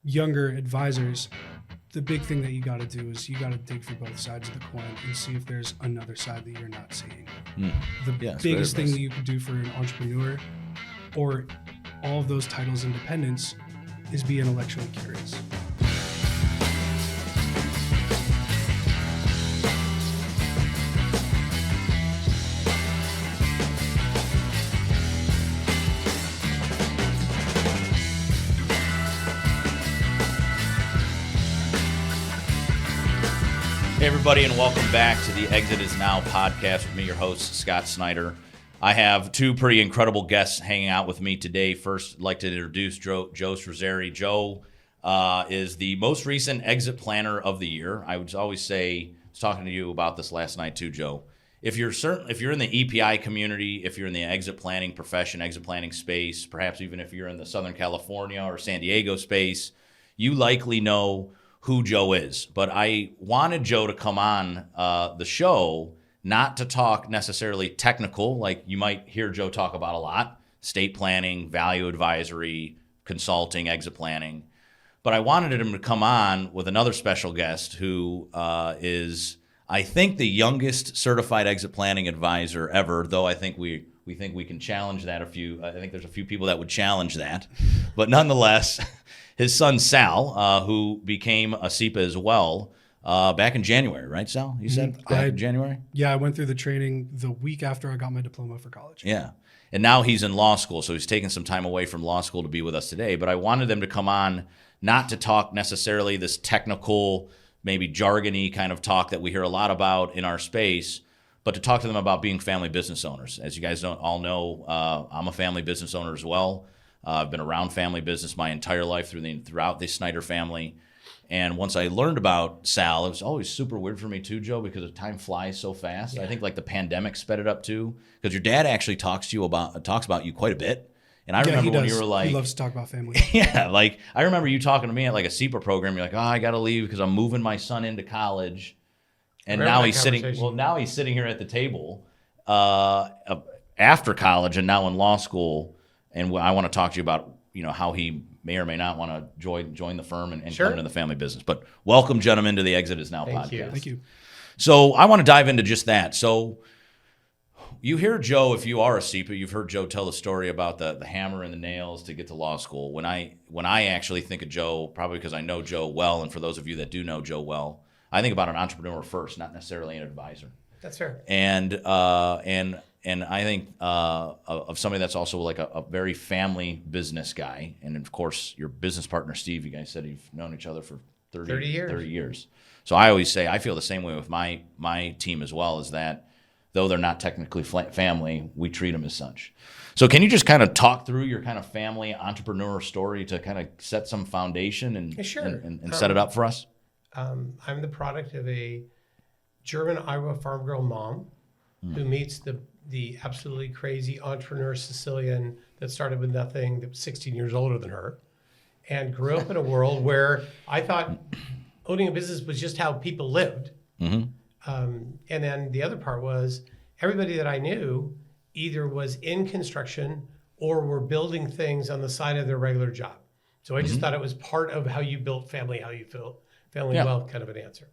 younger advisors, the big thing that you got to do is you got to dig for both sides of the coin and see if there's another side that you're not seeing. The biggest thing that you could do for an entrepreneur or all of those titles independence is be intellectually curious. Hey everybody, and welcome back to the Exit Is Now podcast with me, your host, Scott Snider. I have two pretty incredible guests hanging out with me today. First, I'd like to introduce Joe Strazzeri. Joe is the most recent exit planner of the year. I would always say, I was talking to you about this last night too, Joe. If you're in the EPI community, if you're in the exit planning profession, exit planning space, perhaps even if you're in the Southern California or San Diego space, you likely know who Joe is. But I wanted Joe to come on the show not to talk necessarily technical, like you might hear Joe talk about a lot, estate planning, value advisory, consulting, exit planning. But I wanted him to come on with another special guest who is, I think, the youngest certified exit planning advisor ever, though I think we think we can challenge that I think there's a few people that would challenge that. But nonetheless, his son Sal, who became a SEPA as well, back in January, right, Sal? You said back in January? Yeah, I went through the training the week after I got my diploma for college. Yeah. And now he's in law school, so he's taking some time away from law school to be with us today. But I wanted them to come on not to talk necessarily this technical, maybe jargony kind of talk that we hear a lot about in our space, but to talk to them about being family business owners. As you guys all know, I'm a family business owner as well. I've been around family business my entire life throughout the Snider family. And once I learned about Sal, it was always super weird for me too, Joe, because the time flies so fast. Yeah. I think like the pandemic sped it up too, because your dad actually talks about you quite a bit. And I remember when you were like, he loves to talk about family. Yeah, like I remember you talking to me at like a SEPA program. You're like, I got to leave because I'm moving my son into college. And now he's sitting here at the table after college and now in law school. And I want to talk to you about, how he may or may not want to join the firm and come into the family business. But welcome, gentlemen, to the Exit Is Now podcast. Thank you. So I want to dive into just that. So you hear Joe, if you are a SEPA, you've heard Joe tell the story about the hammer and the nails to get to law school. When I actually think of Joe, probably because I know Joe well, and for those of you that do know Joe well, I think about an entrepreneur first, not necessarily an advisor. That's fair. And I think of somebody that's also like a very family business guy. And of course, your business partner, Steve, you guys said you've known each other for 30 years. So I always say, I feel the same way with my team as well, is that though they're not technically family, we treat them as such. So can you just kind of talk through your kind of family entrepreneur story to kind of set some foundation and set it up for us? I'm the product of a German Iowa farm girl mom who meets the absolutely crazy entrepreneur Sicilian that started with nothing, that was 16 years older than her, and grew up in a world where I thought owning a business was just how people lived. Mm-hmm. And then the other part was everybody that I knew either was in construction or were building things on the side of their regular job. So I just thought it was part of how you built family, how you built family wealth kind of an answer.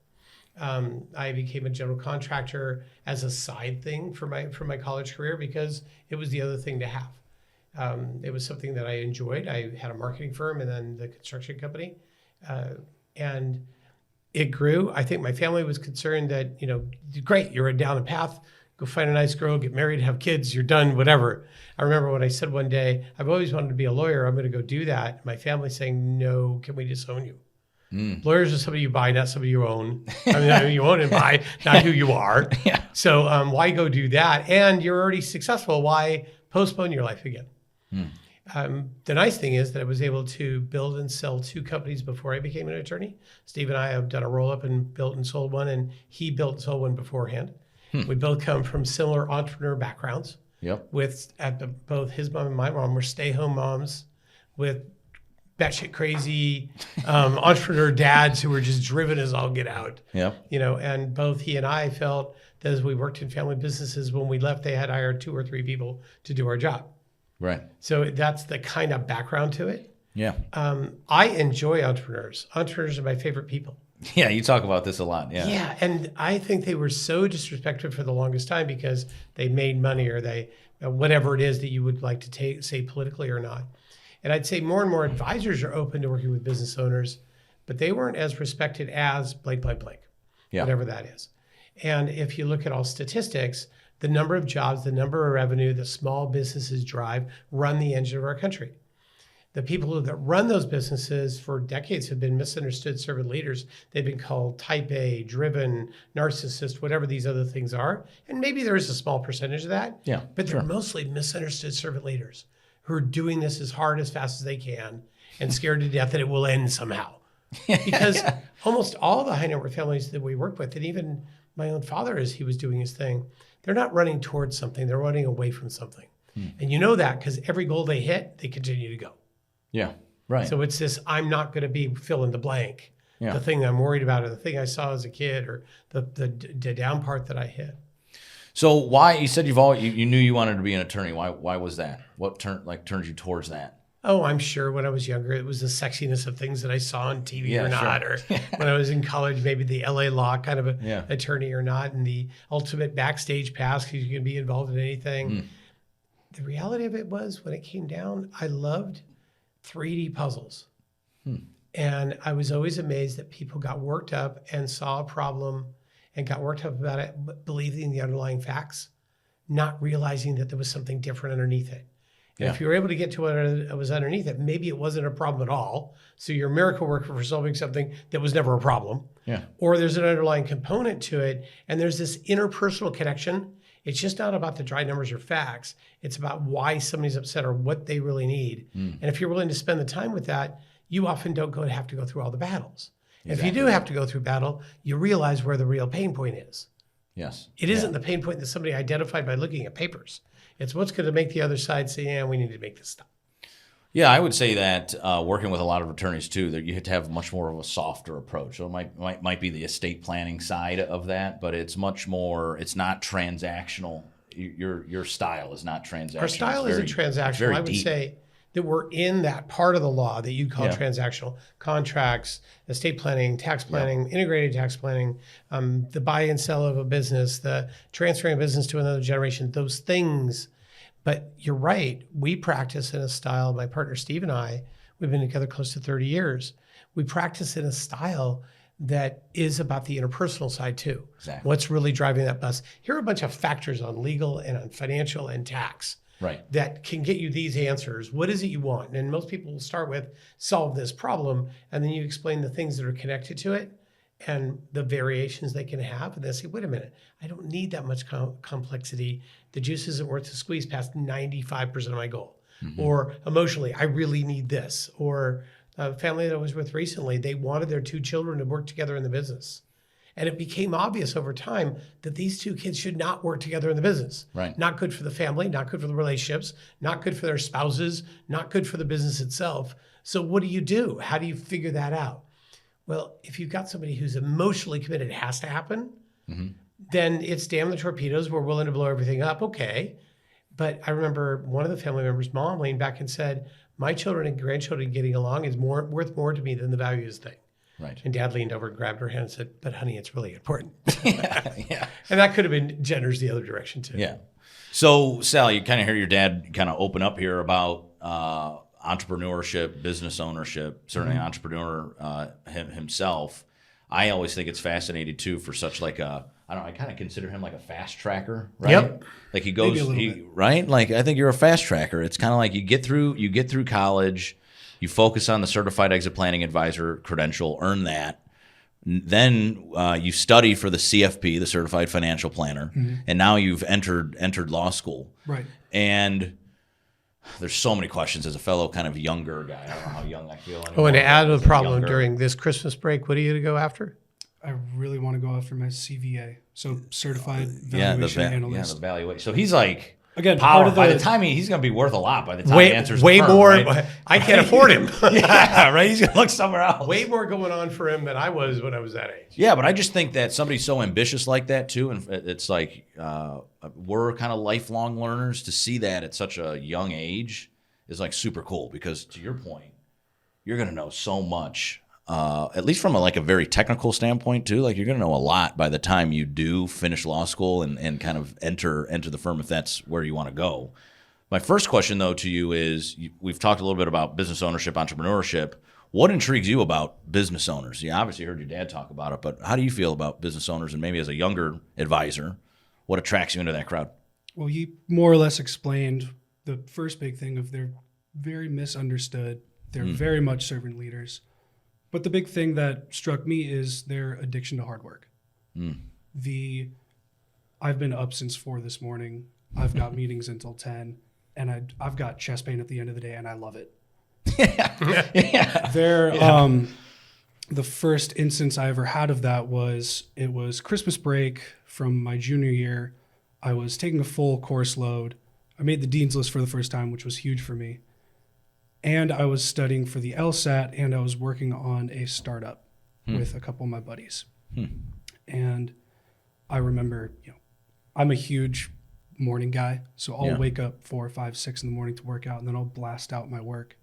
I became a general contractor as a side thing for my college career because it was the other thing to have. It was something that I enjoyed. I had a marketing firm and then the construction company, and it grew. I think my family was concerned that, great, you're down a path, go find a nice girl, get married, have kids, you're done, whatever. I remember when I said one day, I've always wanted to be a lawyer, I'm going to go do that. My family saying, no, can we disown you? Lawyers are somebody you buy, not somebody you own. I mean, you own and buy, not who you are. Yeah. So why go do that? And you're already successful. Why postpone your life again? The nice thing is that I was able to build and sell 2 companies before I became an attorney. Steve and I have done a roll-up and built and sold one, and he built and sold one beforehand. We both come from similar entrepreneur backgrounds. Yep. Both his mom and my mom were stay-home moms with batshit crazy entrepreneur dads who were just driven as all get out. Yeah. And both he and I felt that as we worked in family businesses, when we left, they had hired 2 or 3 people to do our job. Right. So that's the kind of background to it. Yeah. I enjoy entrepreneurs. Entrepreneurs are my favorite people. Yeah, you talk about this a lot. Yeah. Yeah, and I think they were so disrespected for the longest time because they made money or they, whatever it is that you would like to say politically or not. And I'd say more and more advisors are open to working with business owners, but they weren't as respected as blank, blank, blank, whatever that is. And if you look at all statistics, the number of jobs, the number of revenue that small businesses drive run the engine of our country. The people that run those businesses for decades have been misunderstood servant leaders. They've been called type A, driven, narcissist, whatever these other things are. And maybe there is a small percentage of that. Yeah, but they're mostly misunderstood servant leaders who are doing this as hard, as fast as they can and scared to death that it will end somehow. Because almost all the high net worth families that we work with, and even my own father as he was doing his thing, they're not running towards something, they're running away from something. And you know that because every goal they hit, they continue to go. Yeah, right. So it's this, I'm not going to be fill in the blank. Yeah. The thing I'm worried about or the thing I saw as a kid or the down part that I hit. So why, you said you knew you wanted to be an attorney. Why was that? What turned you towards that? Oh, I'm sure when I was younger, it was the sexiness of things that I saw on TV or not. Or when I was in college, maybe the LA law kind of attorney or not, and the ultimate backstage pass because you can be involved in anything. The reality of it was when it came down, I loved 3D puzzles. And I was always amazed that people got worked up and saw a problem and got worked up about it, but believing the underlying facts, not realizing that there was something different underneath it. And if you were able to get to what was underneath it, maybe it wasn't a problem at all. So you're a miracle worker for solving something that was never a problem. Yeah. Or there's an underlying component to it, and there's this interpersonal connection. It's just not about the dry numbers or facts. It's about why somebody's upset or what they really need. And if you're willing to spend the time with that, you often don't have to go through all the battles. If you do have to go through battle, you realize where the real pain point is. Yes. It isn't the pain point that somebody identified by looking at papers. It's what's going to make the other side say, yeah, we need to make this stop. Yeah, I would say that working with a lot of attorneys too, that you have to have much more of a softer approach. So it might be the estate planning side of that, but it's much more. It's not transactional. Your style is not transactional. Our style isn't transactional. I would say that we're in that part of the law that you'd call transactional. Contracts, estate planning, tax planning, integrated tax planning, the buy and sell of a business, the transferring a business to another generation, those things. But you're right. We practice in a style, my partner Steve and I, we've been together close to 30 years. We practice in a style that is about the interpersonal side too. Exactly. What's really driving that bus? Here are a bunch of factors on legal and on financial and tax. Right. That can get you these answers. What is it you want? And most people will start with solve this problem, and then you explain the things that are connected to it and the variations they can have. And they say, wait a minute, I don't need that much complexity. The juice isn't worth the squeeze past 95% of my goal. Or emotionally, I really need this. Or a family that I was with recently, they wanted their 2 children to work together in the business. And it became obvious over time that these 2 kids should not work together in the business. Right. Not good for the family, not good for the relationships, not good for their spouses, not good for the business itself. So what do? How do you figure that out? Well, if you've got somebody who's emotionally committed, it has to happen, then it's damn the torpedoes. We're willing to blow everything up. Okay. But I remember one of the family members' mom leaned back and said, my children and grandchildren getting along is worth more to me than the values thing. Right. And Dad leaned over, grabbed her hand and said, but honey, it's really important. Yeah. And that could have been genders the other direction too. Yeah. So, Sal, you kind of hear your dad kind of open up here about entrepreneurship, business ownership, certainly an entrepreneur himself. I always think it's fascinating too for such like I kind of consider him like a fast tracker, right? Yep. Like he goes, right? Like I think you're a fast tracker. It's kind of like you get through college, you focus on the certified exit planning advisor credential, earn that. Then you study for the CFP, the certified financial planner, and now you've entered law school. Right. And there's so many questions as a fellow kind of younger guy. I don't know how young I feel anymore. Oh, and to add to the problem during this Christmas break, what are you to go after? I really want to go after my CVA, so certified valuation analyst. Yeah, the valuation. So he's like, again, by the time he's going to be worth a lot by the time he answers way the firm, more. right? I can't afford him. Yeah, right. He's going to look somewhere else. Way more going on for him than I was when I was that age. Yeah, but I just think that somebody's so ambitious like that too, and it's like we're kind of lifelong learners. To see that at such a young age is like super cool because, to your point, you're going to know so much, at least from a very technical standpoint too. Like you're going to know a lot by the time you do finish law school and kind of enter the firm if that's where you want to go. My first question though to you is, we've talked a little bit about business ownership, entrepreneurship. What intrigues you about business owners? You obviously heard your dad talk about it, but how do you feel about business owners, and maybe as a younger advisor, what attracts you into that crowd? Well, he more or less explained the first big thing of they're very misunderstood. They're very much servant leaders. But the big thing that struck me is their addiction to hard work. I've been up since 4 this morning. I've got meetings until 10, and I've got chest pain at the end of the day, and I love it. The first instance I ever had of that was Christmas break from my junior year. I was taking a full course load. I made the dean's list for the first time, which was huge for me. And I was studying for the LSAT, and I was working on a startup with a couple of my buddies. And I remember, I'm a huge morning guy, so I'll wake up 4, 5, 6 in the morning to work out, and then I'll blast out my work.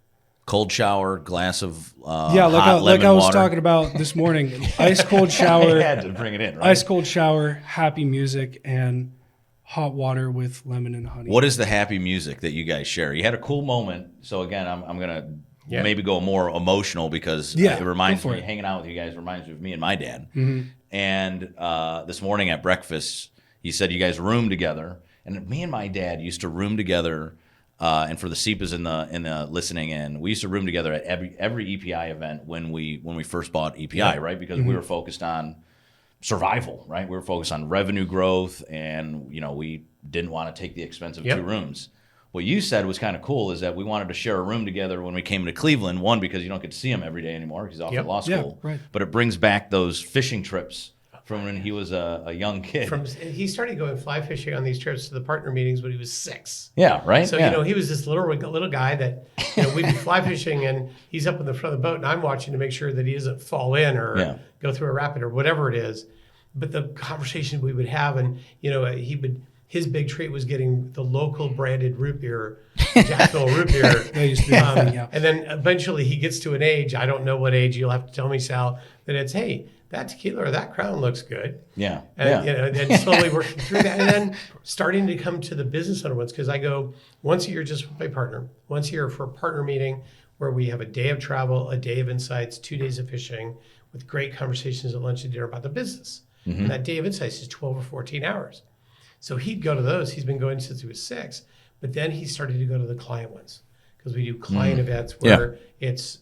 Cold shower, glass of like hot I was water. talking about this morning. Ice cold shower. You had to bring it in, right? Ice cold shower, happy music, and hot water with lemon and honey. What is the happy music that you guys share? You had a cool moment. So again, I'm gonna maybe go more emotional because it reminds me, hanging out with you guys reminds me of me and my dad. And this morning at breakfast, he said you guys roomed together, and me and my dad used to room together. And for the SEPAs in the listening in, we used to room together at every EPI event when we first bought EPI, right? Because we were focused on survival, right? We were focused on revenue growth, and we didn't want to take the expense of 2 rooms. What you said was kind of cool is that we wanted to share a room together when we came to Cleveland. One, because you don't get to see him every day anymore because he's off at law school. Yeah, right. But it brings back those fishing trips from when he was a young kid. He started going fly fishing on these trips to the partner meetings when he was 6. Yeah, right. So he was this little guy that we'd be fly fishing, and he's up in the front of the boat, and I'm watching to make sure that he doesn't fall in or go through a rapid or whatever it is. But the conversation we would have, and his big treat was getting the local branded root beer, Jacksonville root beer. That used to be a thing, yeah. And then eventually he gets to an age, I don't know what age, you'll have to tell me, Sal, that it's, hey, that tequila or that Crown looks good. Yeah. And, and slowly working through that. And then starting to come to the business owner ones, because I go once a year just with my partner, once a year for a partner meeting where we have a day of travel, a day of insights, 2 days of fishing with great conversations at lunch and dinner about the business. And that day of insights is 12 or 14 hours. So he'd go to those. He's been going since he was 6. But then he started to go to the client ones, because we do client events where it's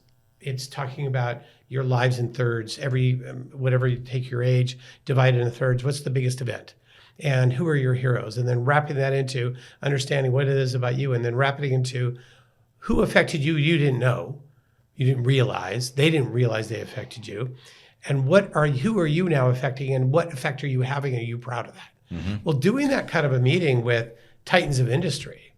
talking about your lives in thirds. Every whatever you take your age, divide it into thirds. What's the biggest event? And who are your heroes? And then wrapping that into understanding what it is about you, and then wrapping into who affected you didn't know, you didn't realize, they didn't realize they affected you. And who are you now affecting, and what effect are you having? Are you proud of that? Well, doing that kind of a meeting with titans of industry,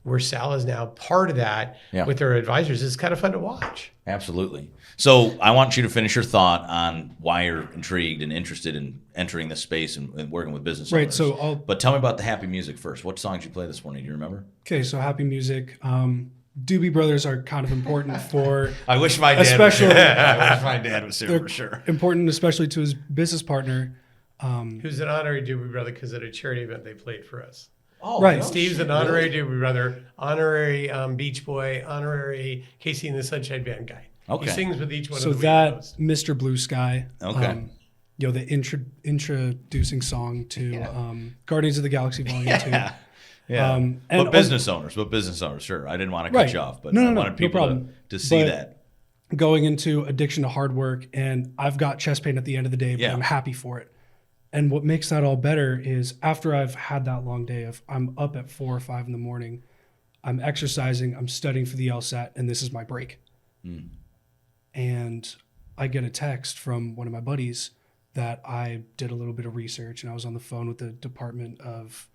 where Sal is now part of that with their advisors, is kind of fun to watch. Absolutely. So I want you to finish your thought on why you're intrigued and interested in entering this space and working with business owners. But tell me about the happy music first. What songs you play this morning? Do you remember? Okay, so happy music. Doobie Brothers are kind of important for. I wish my dad. I wish my dad was here for sure. Important, especially to his business partner. Who's an honorary Doobie Brother, because at a charity event they played for us. Oh, right. No, Steve's an honorary Doobie Brother, honorary Beach Boy, honorary Casey and the Sunshine Band guy. Okay. He sings with each one so of the that weirdos. Mr. Blue Sky. Okay. The introducing song to Guardians of the Galaxy Volume 2. Yeah. But business owners, sure. I didn't want to cut you off, but I wanted people to see that. Going into addiction to hard work, and I've got chest pain at the end of the day, but I'm happy for it. And what makes that all better is after I've had that long day of I'm up at 4 or 5 in the morning, I'm exercising, I'm studying for the LSAT, and this is my break. And I get a text from one of my buddies that I did a little bit of research, and I was on the phone with the Department of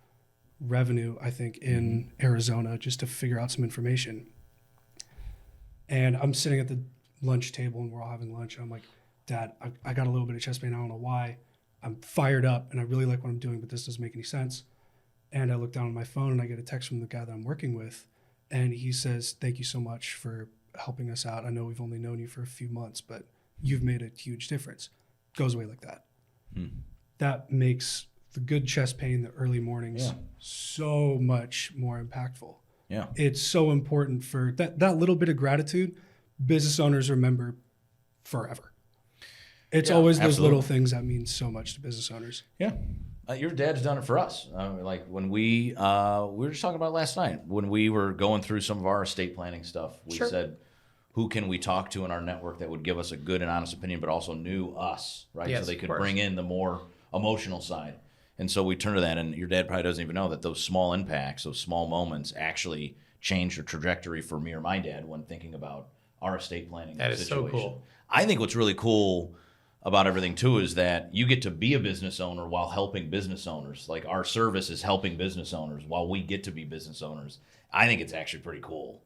Revenue, I think, in Arizona, just to figure out some information. And I'm sitting at the lunch table, and we're all having lunch. And I'm like, Dad, I got a little bit of chest pain. I don't know why. I'm fired up, and I really like what I'm doing, but this doesn't make any sense. And I look down on my phone, and I get a text from the guy that I'm working with, and he says, thank you so much for helping us out. I know we've only known you for a few months, but you've made a huge difference. Goes away like that. That makes the good chest pain, the early mornings, so much more impactful. Yeah. It's so important for that little bit of gratitude. Business owners remember forever. It's always those little things that mean so much to business owners. Yeah. Your dad's done it for us. Like when we were just talking about it last night, when we were going through some of our estate planning stuff, we said, who can we talk to in our network that would give us a good and honest opinion, but also knew us, right? Yes, so they could bring in the more emotional side. And so we turned to that, and your dad probably doesn't even know that those small impacts, those small moments actually changed the trajectory for me or my dad when thinking about our estate planning That is situation. so cool. I think what's really cool about everything too is that you get to be a business owner while helping business owners. Like our service is helping business owners while we get to be business owners. I think it's actually pretty cool.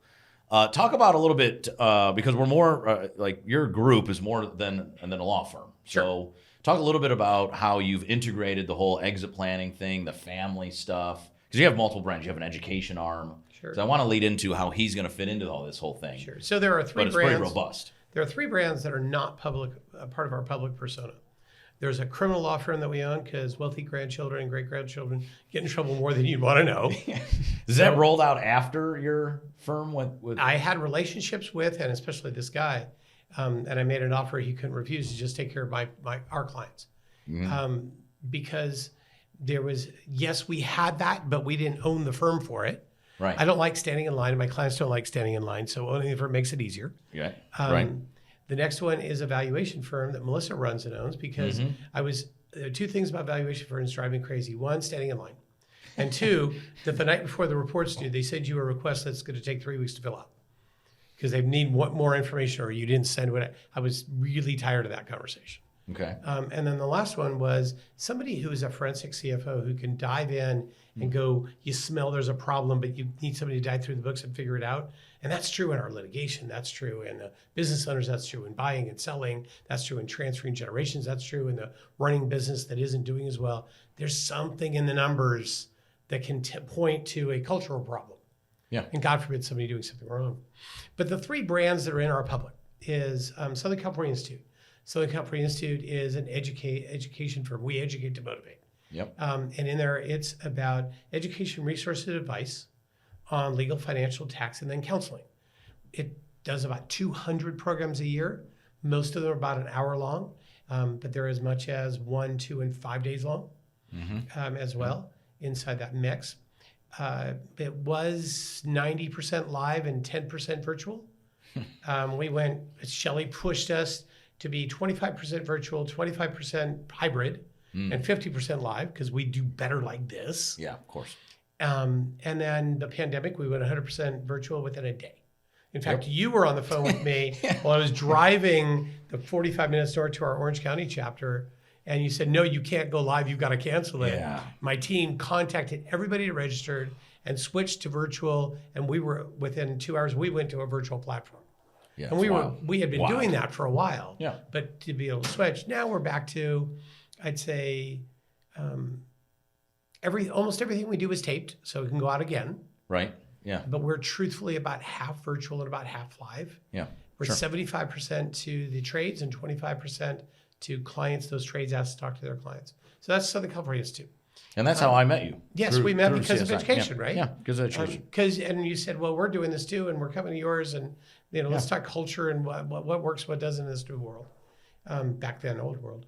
Talk about a little bit because we're more like your group is more than a law firm. So talk a little bit about how you've integrated the whole exit planning thing, the family stuff, because you have multiple brands. You have an education arm. Sure. So I want to lead into how he's going to fit into all this whole thing. Sure. So there are three but it's brands. pretty robust. There are three brands that are not public, part of our public persona. There's a criminal law firm that we own because wealthy grandchildren and great-grandchildren get in trouble more than you'd want to know. Is that rolled out after your firm with? I had relationships with, and especially this guy, and I made an offer he couldn't refuse to just take care of our clients. Because there was, yes, we had that, but we didn't own the firm for it. Right. I don't like standing in line, and my clients don't like standing in line, so owning the firm makes it easier. Yeah. Right. The next one is a valuation firm that Melissa runs and owns because there are two things about valuation firms drive me crazy. One, standing in line. And two, that the night before the report's due, they send you a request that's going to take 3 weeks to fill out because they need more information or you didn't send what I was really tired of that conversation. Okay. And then the last one was somebody who is a forensic CFO who can dive in and go, you smell there's a problem, but you need somebody to dive through the books and figure it out. And that's true in our litigation. That's true in business owners. That's true in buying and selling. That's true in transferring generations. That's true in the running business that isn't doing as well. There's something in the numbers that can point to a cultural problem. Yeah. And God forbid somebody doing something wrong. But the three brands that are in our public is Southern California Institute. Southern California Institute is an education firm. We educate to motivate. Yep. And in there, it's about education, resources, and advice on legal, financial, tax, and then counseling. It does about 200 programs a year. Most of them are about an hour long, but they're as much as 1, 2, and 5 days long as well inside that mix. It was 90% live and 10% virtual. Shelley pushed us to be 25% virtual, 25% hybrid, and 50% live because we do better like this. Yeah, of course. And then the pandemic, we went 100% virtual within a day. In fact, you were on the phone with me while I was driving the 45 minutes north to our Orange County chapter. And you said, no, you can't go live. You've got to cancel it. Yeah. My team contacted everybody that registered and switched to virtual. And we were within 2 hours, we went to a virtual platform. Yeah, and we had been doing that for a while. Yeah. But to be able to switch, now we're back to, I'd say, almost everything we do is taped, so we can go out again. Right. Yeah. But we're truthfully about half virtual and about half live. Yeah. We're 75% to the trades and 25% to clients. Those trades ask to talk to their clients. So that's Southern California Institute. And that's how I met you. Yes, we met because of education, yeah. right? Yeah, because of education. And you said, well, we're doing this too, and we're coming to yours, and let's talk culture and what works, what doesn't in this new world. Back then, old world.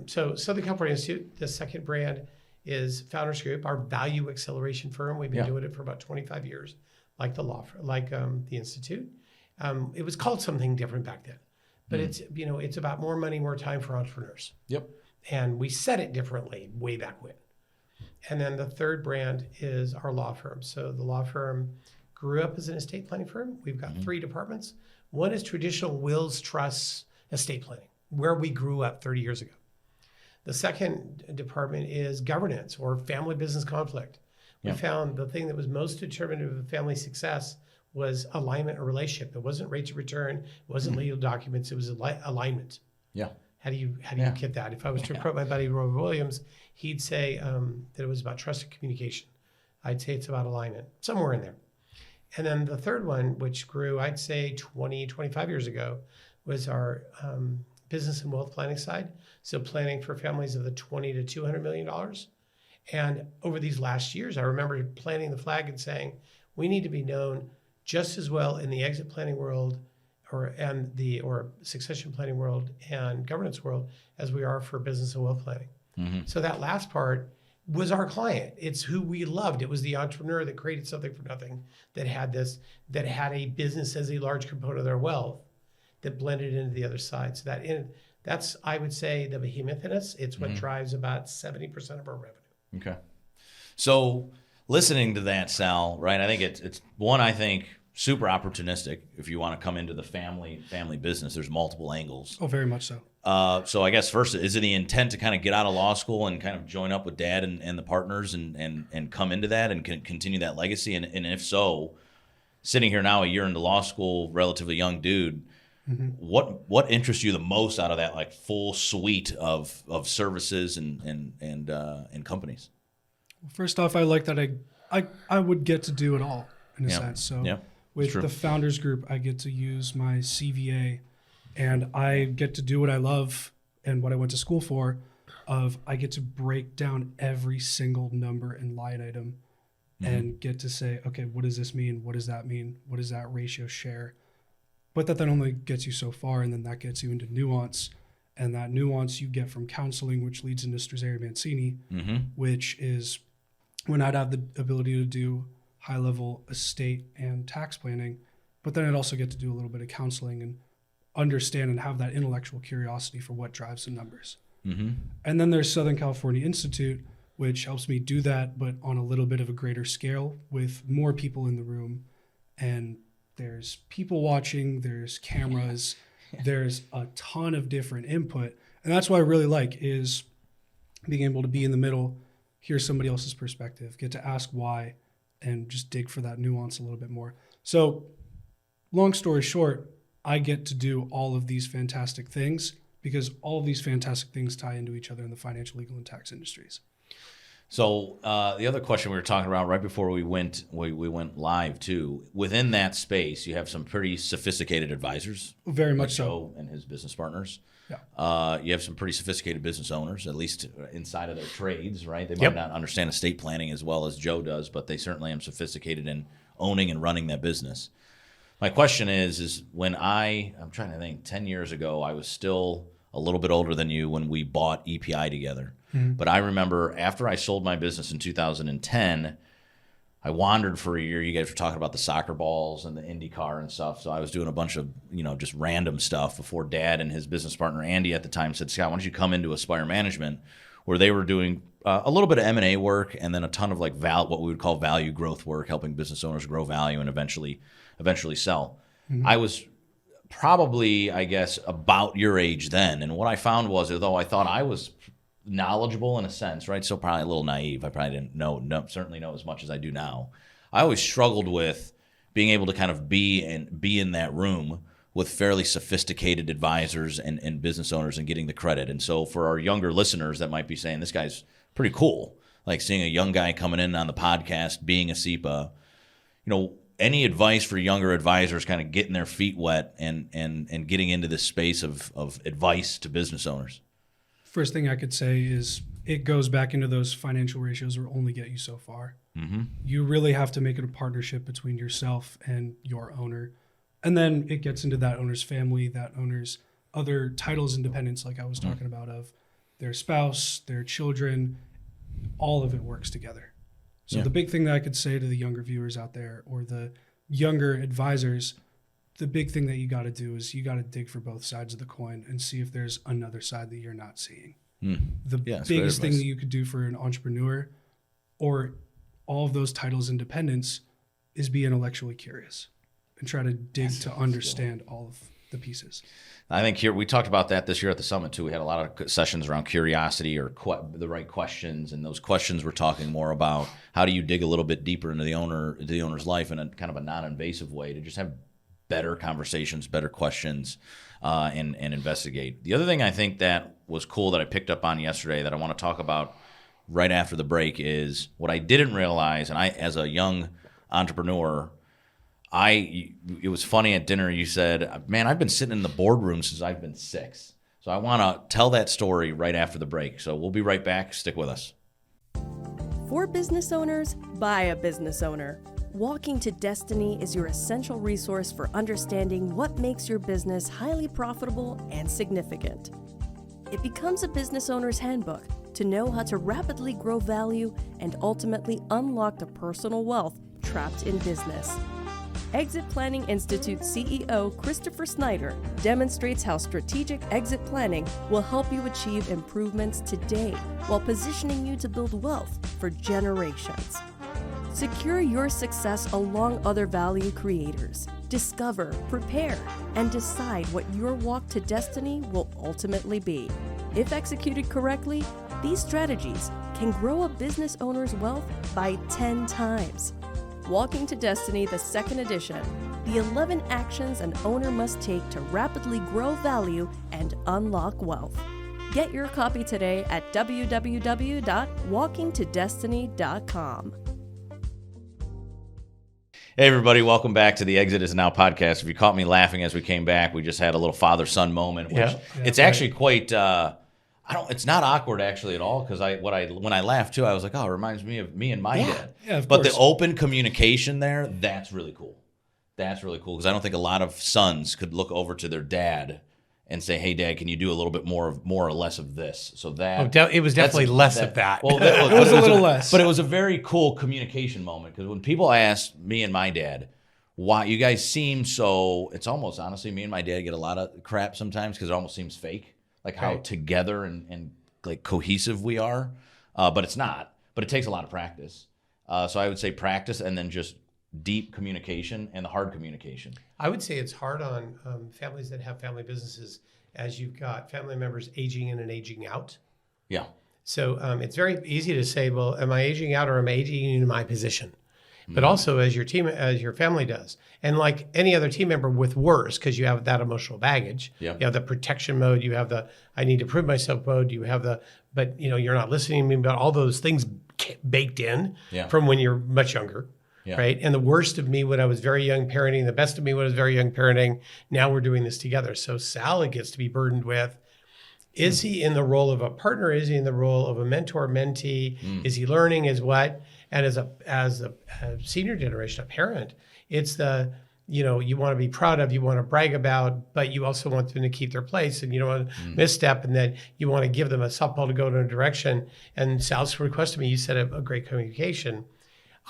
So Southern California Institute, the second brand is Founders Group, our value acceleration firm. We've been doing it for about 25 years, like the law firm, like the Institute. It was called something different back then, but it's about more money, more time for entrepreneurs. Yep. And we said it differently way back when. And then the third brand is our law firm. So the law firm grew up as an estate planning firm. We've got 3 departments. One is traditional wills, trusts, estate planning, where we grew up 30 years ago. The second department is governance or family business conflict. We found the thing that was most determinative of family success was alignment or relationship. It wasn't rates of return. It wasn't legal documents. It was alignment. Yeah. How do you get that? If I was to quote my buddy Roy Williams, he'd say that it was about trust and communication. I'd say it's about alignment, somewhere in there. And then the third one, which grew, I'd say 25 years ago, was our business and wealth planning side. So planning for families of the $20 to $200 million. And over these last years, I remember planting the flag and saying, we need to be known just as well in the exit planning world or succession planning world and governance world as we are for business and wealth planning. Mm-hmm. So that last part was our client. It's who we loved. It was the entrepreneur that created something from nothing, that had a business as a large component of their wealth that blended into the other side. So that's, I would say, the behemoth in us. It's what drives about 70% of our revenue. Okay. So listening to that, Sal, right, I think it's one, I think, super opportunistic. If you want to come into the family business, there's multiple angles. Oh, very much so. So I guess first, is it the intent to kind of get out of law school and kind of join up with dad and the partners and come into that and continue that legacy? And if so, sitting here now a year into law school, relatively young dude, what interests you the most out of that like full suite of services and companies? Well, first off, I like that I would get to do it all in a sense. So with the Founders Group, I get to use my CVA and I get to do what I love and what I went to school for. I get to break down every single number and line item and get to say, okay, what does this mean? What does that mean? What does that ratio share? But that only gets you so far, and then that gets you into nuance. And that nuance you get from counseling, which leads into Straseri Mancini, which is when I'd have the ability to do high-level estate and tax planning, but then I'd also get to do a little bit of counseling and understand and have that intellectual curiosity for what drives the numbers. And then there's Southern California Institute, which helps me do that, but on a little bit of a greater scale with more people in the room. And there's people watching, there's cameras, there's a ton of different input. And that's what I really like is being able to be in the middle, hear somebody else's perspective, get to ask why, and just dig for that nuance a little bit more. So long story short, I get to do all of these fantastic things because all of these fantastic things tie into each other in the financial, legal, and tax industries. So the other question we were talking about right before we went live too, within that space, you have some pretty sophisticated advisors. Very much so. Joe and his business partners. Yeah. You have some pretty sophisticated business owners, at least inside of their trades, right? They might not understand estate planning as well as Joe does, but they certainly are sophisticated in owning and running that business. My question is when I'm trying to think, 10 years ago, I was still a little bit older than you when we bought EPI together. But I remember after I sold my business in 2010, I wandered for a year. You guys were talking about the soccer balls and the IndyCar and stuff. So I was doing a bunch of, just random stuff before Dad and his business partner, Andy, at the time said, Scott, why don't you come into Aspire Management, where they were doing a little bit of M&A work and then a ton of like what we would call value growth work, helping business owners grow value and eventually sell. I was probably, I guess, about your age then. And what I found was, although I thought I was knowledgeable in a sense, right? So probably a little naive. I probably didn't certainly know as much as I do now. I always struggled with being able to kind of be in that room with fairly sophisticated advisors and business owners and getting the credit. And so for our younger listeners that might be saying, this guy's pretty cool, like seeing a young guy coming in on the podcast, being a SEPA, any advice for younger advisors kind of getting their feet wet and getting into this space of advice to business owners? First thing I could say is it goes back into those financial ratios will only get you so far. You really have to make it a partnership between yourself and your owner. And then it gets into that owner's family, that owner's other titles and dependents, like I was talking about, of their spouse, their children, all of it works together. So the big thing that I could say to the younger viewers out there or the younger advisors, the big thing that you got to do is you got to dig for both sides of the coin and see if there's another side that you're not seeing. The biggest thing that you could do for an entrepreneur or all of those titles and dependents is be intellectually curious and try to dig to understand all of the pieces. I think here we talked about that this year at the summit too. We had a lot of sessions around curiosity or the right questions, and those questions were talking more about how do you dig a little bit deeper into the owner's life in a kind of a non-invasive way to just have better conversations, better questions, and investigate. The other thing I think that was cool that I picked up on yesterday that I want to talk about right after the break is what I didn't realize, and I, as a young entrepreneur, it was funny at dinner. You said, man, I've been sitting in the boardroom since I've been 6. So I want to tell that story right after the break. So we'll be right back. Stick with us. For business owners, by a business owner. Walking to Destiny is your essential resource for understanding what makes your business highly profitable and significant. It becomes a business owner's handbook to know how to rapidly grow value and ultimately unlock the personal wealth trapped in business. Exit Planning Institute CEO Christopher Snider demonstrates how strategic exit planning will help you achieve improvements today while positioning you to build wealth for generations. Secure your success along other value creators. Discover, prepare, and decide what your walk to destiny will ultimately be. If executed correctly, these strategies can grow a business owner's wealth by 10 times. Walking to Destiny, the second edition, the 11 actions an owner must take to rapidly grow value and unlock wealth. Get your copy today at www.walkingtodestiny.com. Hey everybody, welcome back to the Exit Is Now podcast. If you caught me laughing as we came back, we just had a little father-son moment, which it's actually quite it's not awkward actually at all, because when I laughed too, I was like, oh, it reminds me of me and my dad. Yeah, of but course. The open communication there, that's really cool. That's really cool, because I don't think a lot of sons could look over to their dad and say, "Hey, Dad, can you do a little bit more or less of this?" So that it was definitely less of that. Well, it was a little less, but it was a very cool communication moment, because when people ask me and my dad, "Why you guys seem so?" It's almost honestly, me and my dad get a lot of crap sometimes because it almost seems fake, like how together and like cohesive we are, but it's not. But it takes a lot of practice. So I would say practice, and then just deep communication and the hard communication. I would say it's hard on families that have family businesses, as you've got family members aging in and aging out. Yeah. So it's very easy to say, well, am I aging out or am I aging into my position? But also as your family does. And like any other team member with worse, because you have that emotional baggage. Yeah. You have the protection mode, you have the I need to prove myself mode, you have the, but you're not listening to me about all those things baked in from when you're much younger. Yeah. Right. And the worst of me when I was very young parenting, the best of me when I was very young parenting. Now we're doing this together. So Sal gets to be burdened with, is he in the role of a partner? Is he in the role of a mentor, mentee? Is he learning? Is what? And as a senior generation, a parent, it's the, you want to be proud of, you want to brag about, but you also want them to keep their place, and you don't want to misstep, and then you want to give them a softball to go in a direction. And Sal's request to me, you said a great communication.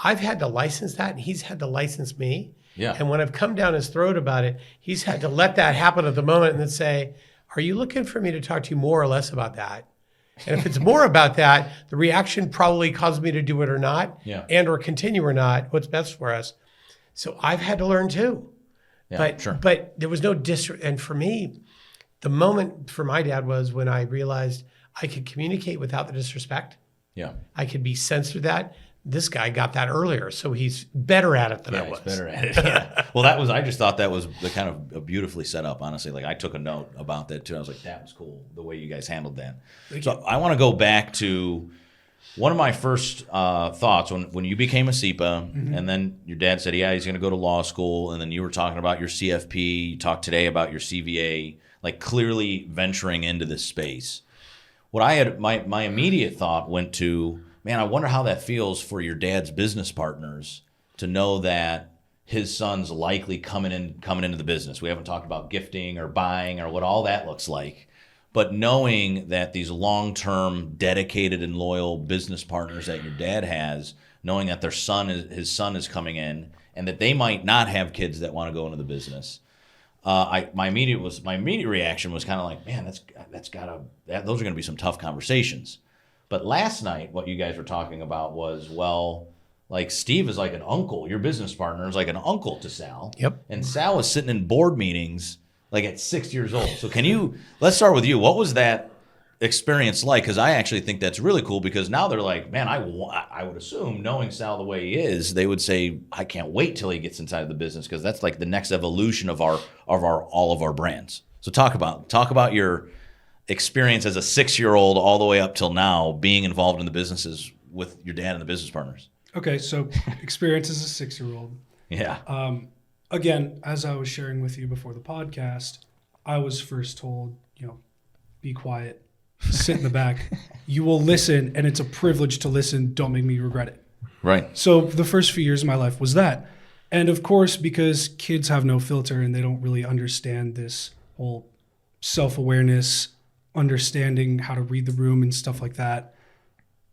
I've had to license that, and he's had to license me. Yeah. And when I've come down his throat about it, he's had to let that happen at the moment and then say, are you looking for me to talk to you more or less about that? And if it's more about that, the reaction probably caused me to do it or not, and or continue or not, what's best for us. So I've had to learn too. Yeah, but there was no and for me, the moment for my dad was when I realized I could communicate without the disrespect. Yeah. I could be censored that. This guy got that earlier, so he's better at it than I was. He's better at it. Yeah. Well, I just thought that was the kind of beautifully set up, honestly. Like I took a note about that too. I was like, that was cool, the way you guys handled that. So I want to go back to one of my first thoughts when you became a SEPA, and then your dad said, yeah, he's going to go to law school, and then you were talking about your CFP. You talked today about your CVA, like clearly venturing into this space. What I had, my immediate thought went to, man, I wonder how that feels for your dad's business partners to know that his son's likely coming into the business. We haven't talked about gifting or buying or what all that looks like, but knowing that these long-term, dedicated and loyal business partners that your dad has, knowing that his son is coming in, and that they might not have kids that want to go into the business. My immediate reaction was kind of like, man, those are going to be some tough conversations. But last night, what you guys were talking about was, well, like Steve is like an uncle. Your business partner is like an uncle to Sal. Yep. And Sal was sitting in board meetings like at 6 years old. So let's start with you. What was that experience like? Because I actually think that's really cool, because now they're like, man, I would assume, knowing Sal the way he is, they would say, I can't wait till he gets inside the business, because that's like the next evolution of all of our brands. So talk about your experience as a 6-year-old all the way up till now, being involved in the businesses with your dad and the business partners. Okay, so experience as a 6-year-old. Yeah. again, as I was sharing with you before the podcast, I was first told, be quiet, sit in the back. You will listen, and it's a privilege to listen. Don't make me regret it. Right. So the first few years of my life was that. And of course, because kids have no filter and they don't really understand this whole self-awareness, understanding how to read the room and stuff like that,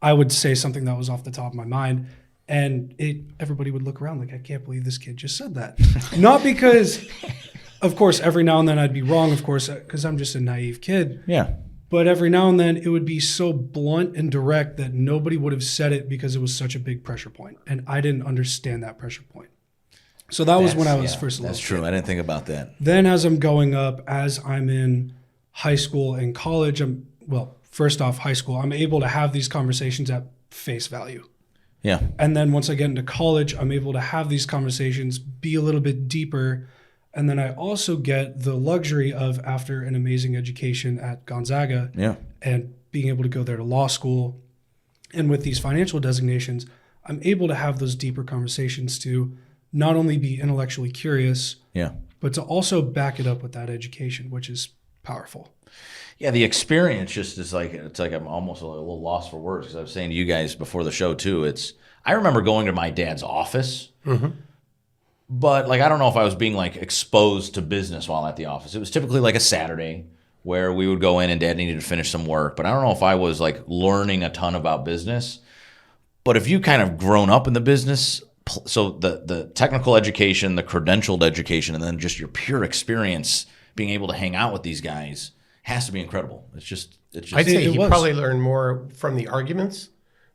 I would say something that was off the top of my mind. And everybody would look around like, I can't believe this kid just said that. Not because, of course, every now and then I'd be wrong, of course, because I'm just a naive kid. Yeah. But every now and then it would be so blunt and direct that nobody would have said it because it was such a big pressure point. And I didn't understand that pressure point. So that was when I was first a little That's true. kid. I didn't think about that. Then as I'm going up, as I'm in high school and college, first off, high school, I'm able to have these conversations at face value. Yeah. And then once I get into college, I'm able to have these conversations, be a little bit deeper. And then I also get the luxury of, after an amazing education at Gonzaga and being able to go there to law school, and with these financial designations, I'm able to have those deeper conversations to not only be intellectually curious, but to also back it up with that education, which is powerful. Yeah, the experience just is it's like I'm almost a little lost for words, because I was saying to you guys before the show too, I remember going to my dad's office, but I don't know if I was being exposed to business while at the office. It was typically a Saturday where we would go in and Dad needed to finish some work, but I don't know if I was learning a ton about business. But if you kind of grown up in the business, so the technical education, the credentialed education, and then just your pure experience being able to hang out with these guys has to be incredible. It's just I'd say he probably learned more from the arguments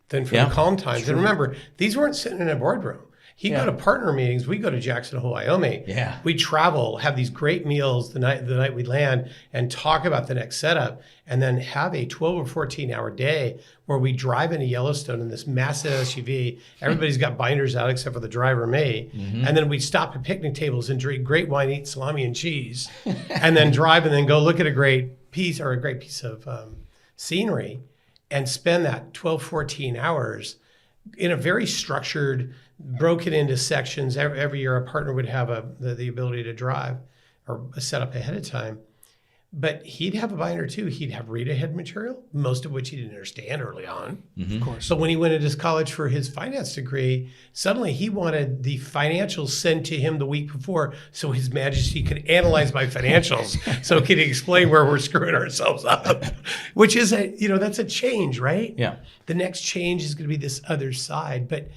than from the calm times. And remember, these weren't sitting in a boardroom. He'd go to partner meetings. We go to Jackson Hole, Wyoming. Yeah. We travel, have these great meals the night we land, and talk about the next setup, and then have a 12 or 14-hour day where we drive into Yellowstone in this massive SUV. Everybody's got binders out except for the driver, me. And then we'd stop at picnic tables and drink great wine, eat salami and cheese, and then drive and then go look at a great piece of scenery, and spend that 12, 14 hours in a very structured, broken into sections. Every year a partner would have the ability to drive or set up ahead of time. But he'd have a binder too. He'd have read ahead material, most of which he didn't understand early on. Of course. So when he went into college for his finance degree, suddenly he wanted the financials sent to him the week before so His Majesty could analyze my financials so he could explain where we're screwing ourselves up, which is that's a change, right? Yeah. The next change is going to be this other side. But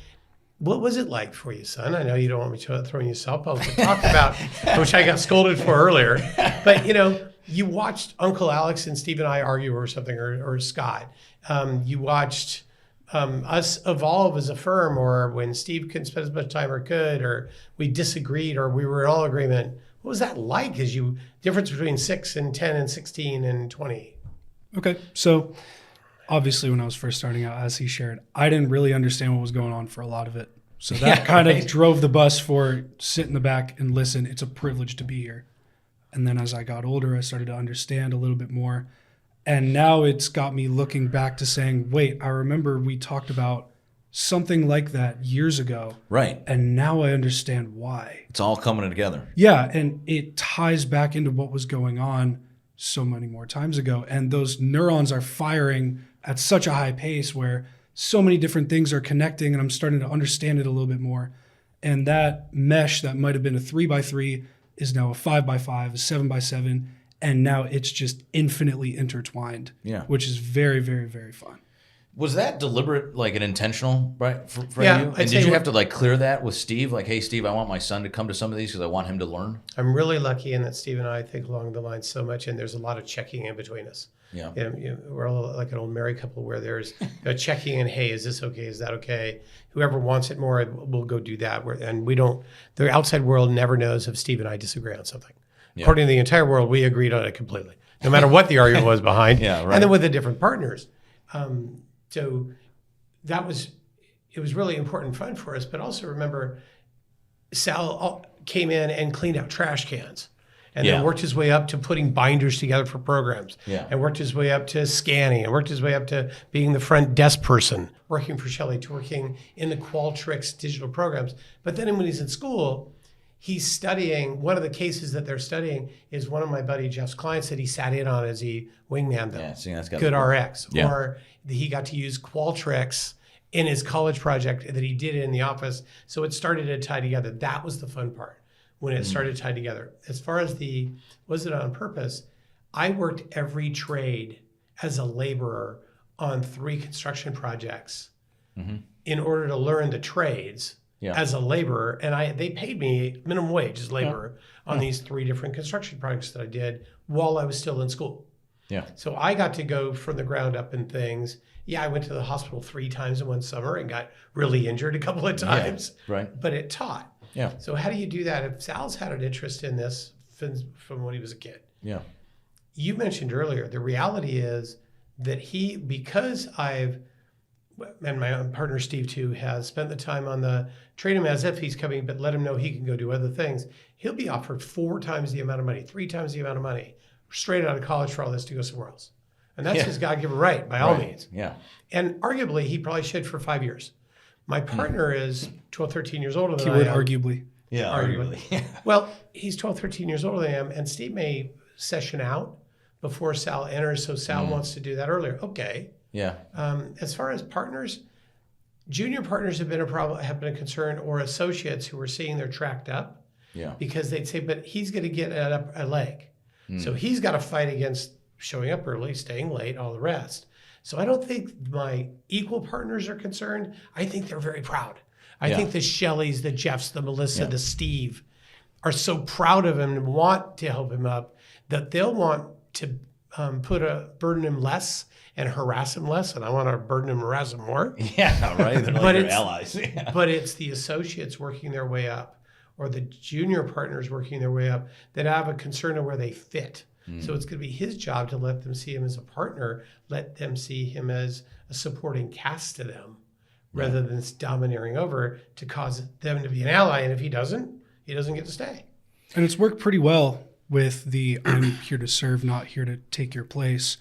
what was it like for you, son? I know you don't want me throwing you softballs to talk about, which I got scolded for earlier. But, you watched Uncle Alex and Steve and I argue or something, or Scott. You watched us evolve as a firm, or when Steve couldn't spend as much time or could, or we disagreed, or we were in all agreement. What was that like difference between 6 and 10 and 16 and 20? Okay. So obviously when I was first starting out, as he shared, I didn't really understand what was going on for a lot of it. So that kind of drove the bus for sit in the back and listen. It's a privilege to be here. And then as I got older, I started to understand a little bit more. And now it's got me looking back to saying, wait, I remember we talked about something like that years ago. Right. And now I understand why. It's all coming together. Yeah. And it ties back into what was going on so many more times ago. And those neurons are firing at such a high pace where so many different things are connecting, and I'm starting to understand it a little bit more. And that mesh that might have been a 3x3 is now a 5x5, a 7x7, and now it's just infinitely intertwined. Yeah. Which is very, very, very fun. Was that deliberate, an intentional, right, for Yeah, you? I'd And say did you have to clear that with Steve? Hey, Steve, I want my son to come to some of these because I want him to learn. I'm really lucky in that Steve and I think along the line so much, and there's a lot of checking in between us. Yeah. We're all like an old married couple where there's checking in. Hey, is this okay? Is that okay? Whoever wants it more, we'll go do that. And we don't. The outside world never knows if Steve and I disagree on something. Yeah. According to the entire world, we agreed on it completely, no matter what the argument was behind. Yeah, right. And then with the different partners, so it was really important fun for us. But also remember, Sal came in and cleaned out trash cans. And then worked his way up to putting binders together for programs. Yeah. And worked his way up to scanning. And worked his way up to being the front desk person, working for Shelley, to working in the Qualtrics digital programs. But then when he's in school, he's studying, one of the cases that they're studying is one of my buddy Jeff's clients that he sat in on as he wingman them. Yeah, see, that's got Good to RX. Yeah. Or he got to use Qualtrics in his college project that he did in the office. So it started to tie together. That was the fun part when it started to tie together. As far as was it on purpose? I worked every trade as a laborer on 3 construction projects in order to learn the trades as a laborer. And they paid me minimum wage as laborer on these 3 different construction projects that I did while I was still in school. Yeah. So I got to go from the ground up in things. Yeah, I went to the hospital 3 times in one summer and got really injured a couple of times. Yeah, right. But it taught. Yeah. So how do you do that? If Sal's had an interest in this from when he was a kid. Yeah. You mentioned earlier, the reality is that because and my own partner Steve too, has spent the time on the train him as if he's coming, but let him know he can go do other things. He'll be offered 4 times the amount of money, 3 times the amount of money, straight out of college for all this to go somewhere else. And that's his God-given right, by all means. Yeah. And arguably, he probably should for 5 years. My partner is 12, 13 years older than Keyword I am. arguably. Yeah, arguably. Well, he's 12, 13 years older than I am, and Steve may session out before Sal enters, so Sal wants to do that earlier. Okay. Yeah. As far as partners, junior partners have been a concern, or associates who are seeing they're tracked up. Yeah. Because they'd say, but he's going to get a leg. So he's got to fight against showing up early, staying late, all the rest. So I don't think my equal partners are concerned. I think they're very proud. I think the Shelleys, the Jeffs, the Melissa, the Steve are so proud of him and want to help him up that they'll want to burden him less and harass him less. And I want to burden him and harass him more. Yeah, right. They're like your allies. Yeah. But it's the associates working their way up, or the junior partners working their way up, that have a concern of where they fit. So it's going to be his job to let them see him as a partner, let them see him as a supporting cast to them, rather than domineering over to cause them to be an ally. And if he doesn't get to stay. And it's worked pretty well with the I'm here to serve, not here to take your place.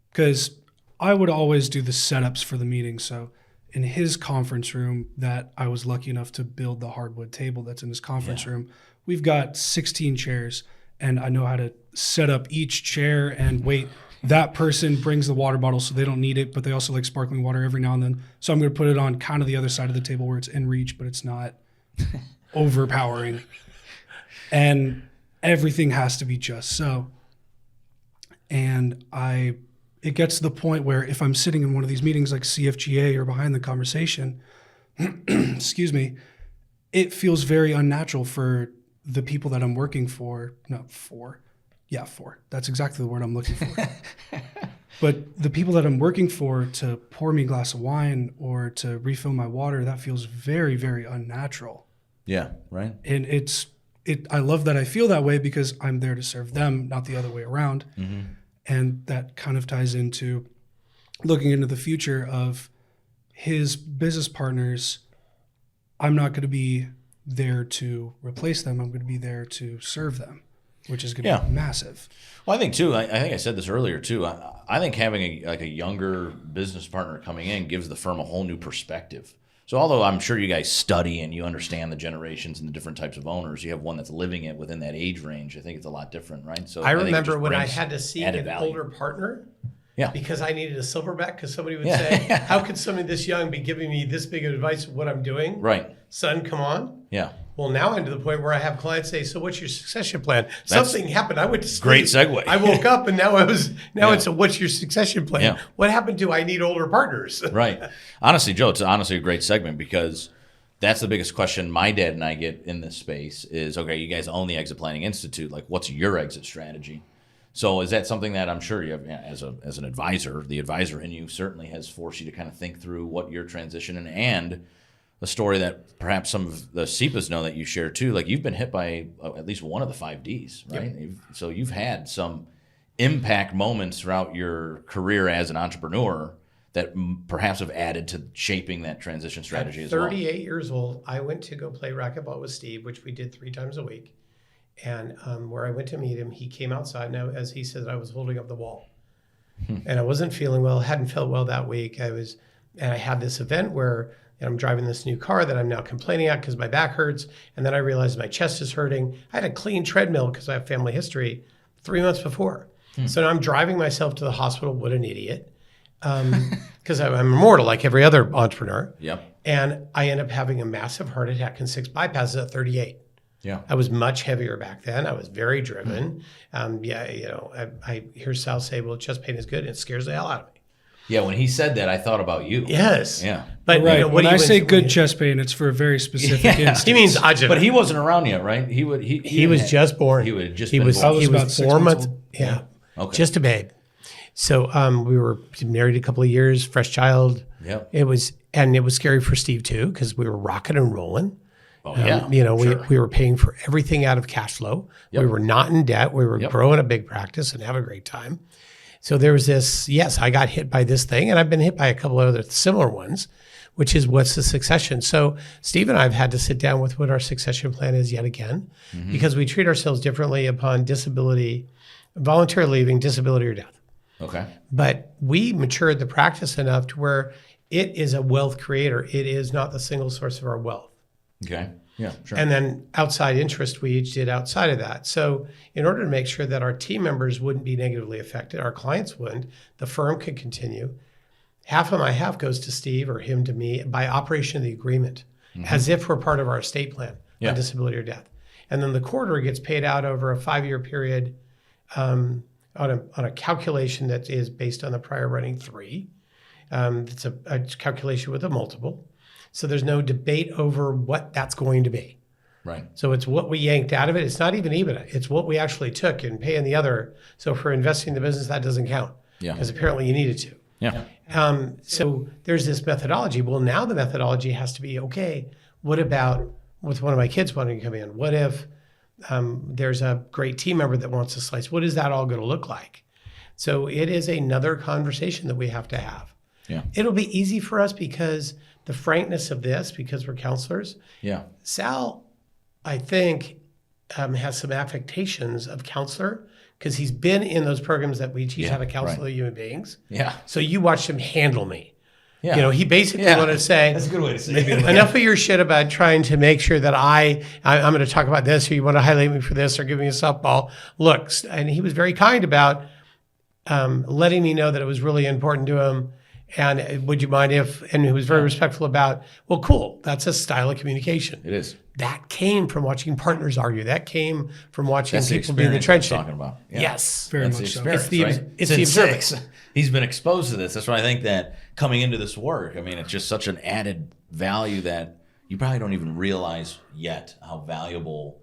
Because I would always do the setups for the meeting. So in his conference room that I was lucky enough to build the hardwood table that's in his conference room, we've got 16 chairs, and I know how to set up each chair and wait. That person brings the water bottle, so they don't need it, but they also like sparkling water every now and then. So I'm going to put it on kind of the other side of the table where it's in reach, but it's not overpowering. And everything has to be just so. And it gets to the point where if I'm sitting in one of these meetings like CFGA or behind the conversation, excuse me, it feels very unnatural for the people that I'm working for. That's exactly the word I'm looking for. But the people that I'm working for to pour me a glass of wine or to refill my water, that feels very, very unnatural. Yeah, right. And I love that I feel that way because I'm there to serve them, not the other way around. Mm-hmm. And that kind of ties into looking into the future of his business partners. I'm not going to be there to replace them. I'm going to be there to serve them, which is going to be massive. Well, I think too. I think I said this earlier too. I think having a younger business partner coming in gives the firm a whole new perspective. So although I'm sure you guys study and you understand the generations and the different types of owners, you have one that's living it within that age range. I think it's a lot different, right? So I remember when I had to seek an older partner. Yeah. Because I needed a silverback, because somebody would say, how could somebody this young be giving me this big of advice of what I'm doing? Right. Son, come on. Yeah. Well, now I'm to the point where I have clients say, so what's your succession plan? Something happened. I went to sleep. Great segue. I woke up and now it's a what's your succession plan? Yeah. What happened to I need older partners? Right. Honestly, Joe, it's honestly a great segment because that's the biggest question my dad and I get in this space is, okay, you guys own the Exit Planning Institute. Like, what's your exit strategy? So is that something that I'm sure you have, as an advisor, the advisor in you certainly has forced you to kind of think through what your transition and a story that perhaps some of the SEPAs know that you share too. Like you've been hit by at least one of the 5 Ds, right? Yep. So you've had some impact moments throughout your career as an entrepreneur that perhaps have added to shaping that transition strategy as well. At 38 years old, I went to go play racquetball with Steve, which we did 3 times a week. And where I went to meet him, he came outside. Now, as he said, I was holding up the wall. And I wasn't feeling well, hadn't felt well that week. And I had this event where and I'm driving this new car that I'm now complaining at because my back hurts. And then I realized my chest is hurting. I had a clean treadmill because I have family history 3 months before. So now I'm driving myself to the hospital. What an idiot. Because I'm immortal like every other entrepreneur. Yep. And I end up having a massive heart attack and 6 bypasses at 38. Yeah. I was much heavier back then. I was very driven. I hear Sal say, well, chest pain is good. And it scares the hell out of me. Yeah, when he said that, I thought about you. Yes. Yeah. But Right. When I say good when chest pain, it's for a very specific Yeah. instance. he means adjunct. But he wasn't around yet, right? He was just born. He would just he been was born. I was he about was 6 4 months months. old. Yeah. Okay. Just a babe. So we were married a couple of years, fresh child. Yep. It was scary for Steve too, because we were rocking and rolling. Oh, yeah. We were paying for everything out of cash flow. Yep. We were not in debt. We were Yep. growing a big practice and have a great time. So there was this, yes, I got hit by this thing, and I've been hit by a couple of other similar ones, which is what's the succession. So Steve and I have had to sit down with what our succession plan is yet again, because we treat ourselves differently upon disability, voluntary leaving, disability, or death. Okay. But we matured the practice enough to where it is a wealth creator. It is not the single source of our wealth. Okay. Yeah, sure. And then outside interest, we each did outside of that. So in order to make sure that our team members wouldn't be negatively affected, our clients wouldn't, the firm could continue, half of my half goes to Steve or him to me by operation of the agreement, as if we're part of our estate plan Yeah. on disability or death. And then the quarter gets paid out over a 5-year period on a calculation that is based on the prior running 3. It's a calculation with a multiple. So there's no debate over what that's going to be. Right. So it's what we yanked out of it. It's not even EBITDA. It's what we actually took and paying the other. So for investing in the business, that doesn't count. Yeah. Because apparently you needed to. Yeah. So there's this methodology. Well, now the methodology has to be, okay, what about with one of my kids wanting to come in? What if there's a great team member that wants a slice? What is that all going to look like? So it is another conversation that we have to have. Yeah. It'll be easy for us because the frankness of this, because we're counselors. Yeah. Sal, I think, has some affectations of counselor because he's been in those programs that we teach how to counsel human beings. Yeah. So you watched him handle me. Yeah. You know, he basically wanted to say, That's a good way to say it. enough of your shit about trying to make sure that I'm going to talk about this, or you want to highlight me for this, or give me a softball. Look, and he was very kind about letting me know that it was really important to him. And would you mind if, and he was very respectful about, well, cool, that's a style of communication. It is. That came from watching partners argue. That came from watching That's the people be in the experience trench. I'm talking about. Yeah. Yes. Very That's the much so. experience, It's the- right? it's the Since observance. 6, he's been exposed to this. That's why I think that coming into this work, I mean, it's just such an added value that you probably don't even realize yet how valuable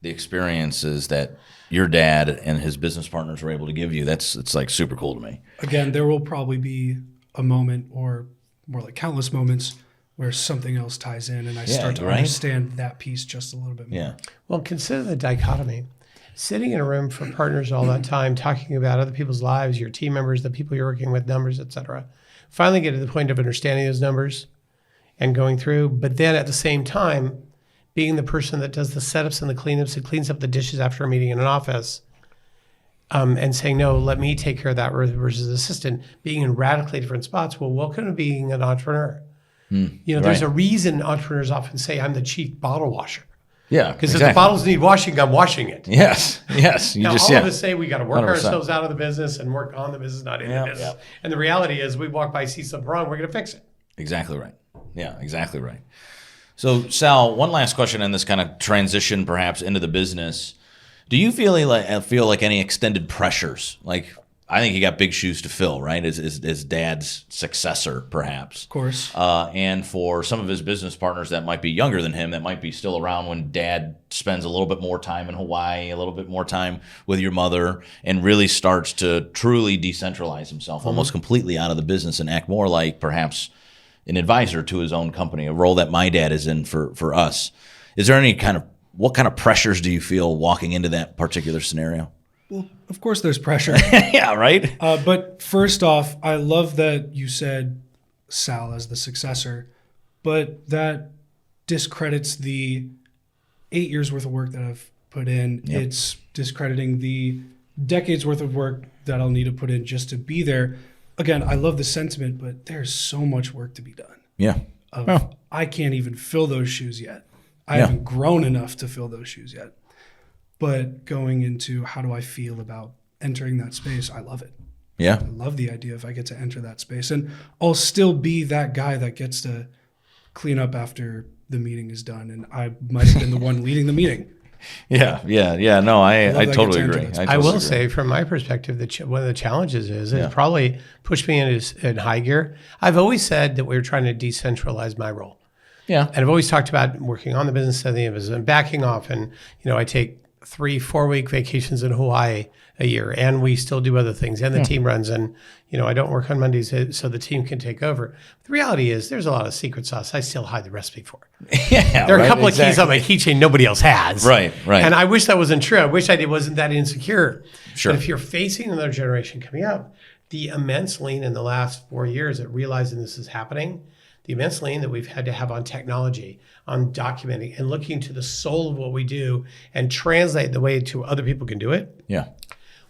the experiences that your dad and his business partners were able to give you. It's like super cool to me. Again, there will probably be a moment, or more like countless moments, where something else ties in and I start to right? understand that piece just a little bit more. Yeah. Well, consider the dichotomy. Sitting in a room for partners all that time, talking about other people's lives, your team members, the people you're working with, numbers, et cetera. Finally get to the point of understanding those numbers and going through, but then at the same time, being the person that does the setups and the cleanups and cleans up the dishes after a meeting in an office, and saying, no, let me take care of that versus assistant, being in radically different spots. Well, welcome to being an entrepreneur. There's a reason entrepreneurs often say, I'm the chief bottle washer. Yeah. Because if the bottles need washing, I'm washing it. Yes. Yes. You Now, just all of us say we got to work 100%. ourselves out of the business and work on the business, not in the business. And the reality is we walk by, see something wrong, we're going to fix it. Exactly right. Yeah, exactly right. So, Sal, one last question on this kind of transition perhaps into the business. Do you feel like any extended pressures? Like, I think you got big shoes to fill, right? As dad's successor, perhaps. Of course. And for some of his business partners that might be younger than him, that might be still around when dad spends a little bit more time in Hawaii, a little bit more time with your mother, and really starts to truly decentralize himself, almost completely out of the business and act more like perhaps an advisor to his own company, a role that my dad is in for us. Is there any what kind of pressures do you feel walking into that particular scenario? Well, of course there's pressure. Yeah, right? But first off, I love that you said Sal as the successor, but that discredits the 8 years worth of work that I've put in. Yep. It's discrediting the decades worth of work that I'll need to put in just to be there. Again, I love the sentiment, but there's so much work to be done. Yeah. of I can't even fill those shoes yet. I haven't grown enough to fill those shoes yet. But going into how do I feel about entering that space, I love it. Yeah. I love the idea if I get to enter that space. And I'll still be that guy that gets to clean up after the meeting is done. And I might have been the one leading the meeting. Yeah. No, I totally agree. I will say, from my perspective, that one of the challenges is it probably pushed me in high gear. I've always said that we were trying to decentralize my role. Yeah. And I've always talked about working on the business side of the business and backing off. And, I take 3-4 week vacations in Hawaii a year, and we still do other things, and the team runs, and I don't work on Mondays so the team can take over. The reality is there's a lot of secret sauce I still hide the recipe for. There are a couple of keys on my keychain nobody else has. Right. And I wish that wasn't true. I wish I wasn't that insecure. Sure. But if you're facing another generation coming up, the immense lean in the last 4 years at realizing this is happening, the immense lean that we've had to have on technology, on documenting, and looking to the soul of what we do and translate the way to other people can do it. Yeah.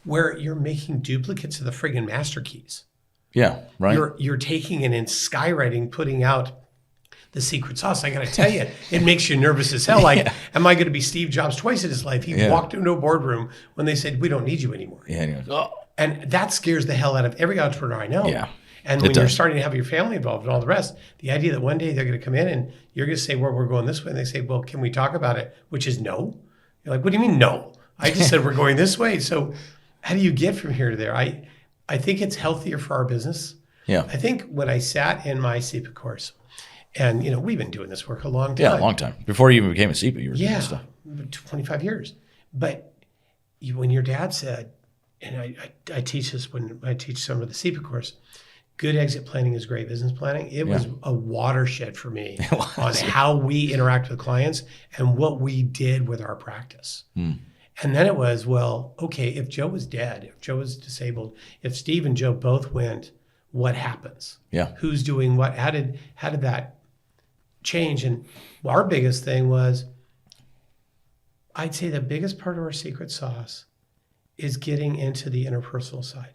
Where you're making duplicates of the friggin' master keys. Yeah, right. You're taking it in skywriting, putting out the secret sauce. I got to tell you, it makes you nervous as hell. Like, am I going to be Steve Jobs twice in his life? He walked into a boardroom when they said, we don't need you anymore. Yeah. And he goes, And that scares the hell out of every entrepreneur I know. Yeah. And when you're starting to have your family involved and all the rest, the idea that one day they're going to come in and you're going to say, well, we're going this way. And they say, well, can we talk about it? Which is no. You're like, what do you mean no? I just said we're going this way. So how do you get from here to there? I think it's healthier for our business. Yeah. I think when I sat in my CEPA course, and we've been doing this work a long time. Yeah, a long time. Before you even became a CEPA, you were doing this stuff. 25 years. But when your dad said, and I teach this when I teach some of the CEPA course, good exit planning is great business planning. It was a watershed for me on how we interact with clients and what we did with our practice. And then it was, well, okay, if Joe was dead, if Joe was disabled, if Steve and Joe both went, what happens? Yeah. Who's doing what? How did that change? And our biggest thing was, I'd say the biggest part of our secret sauce is getting into the interpersonal side.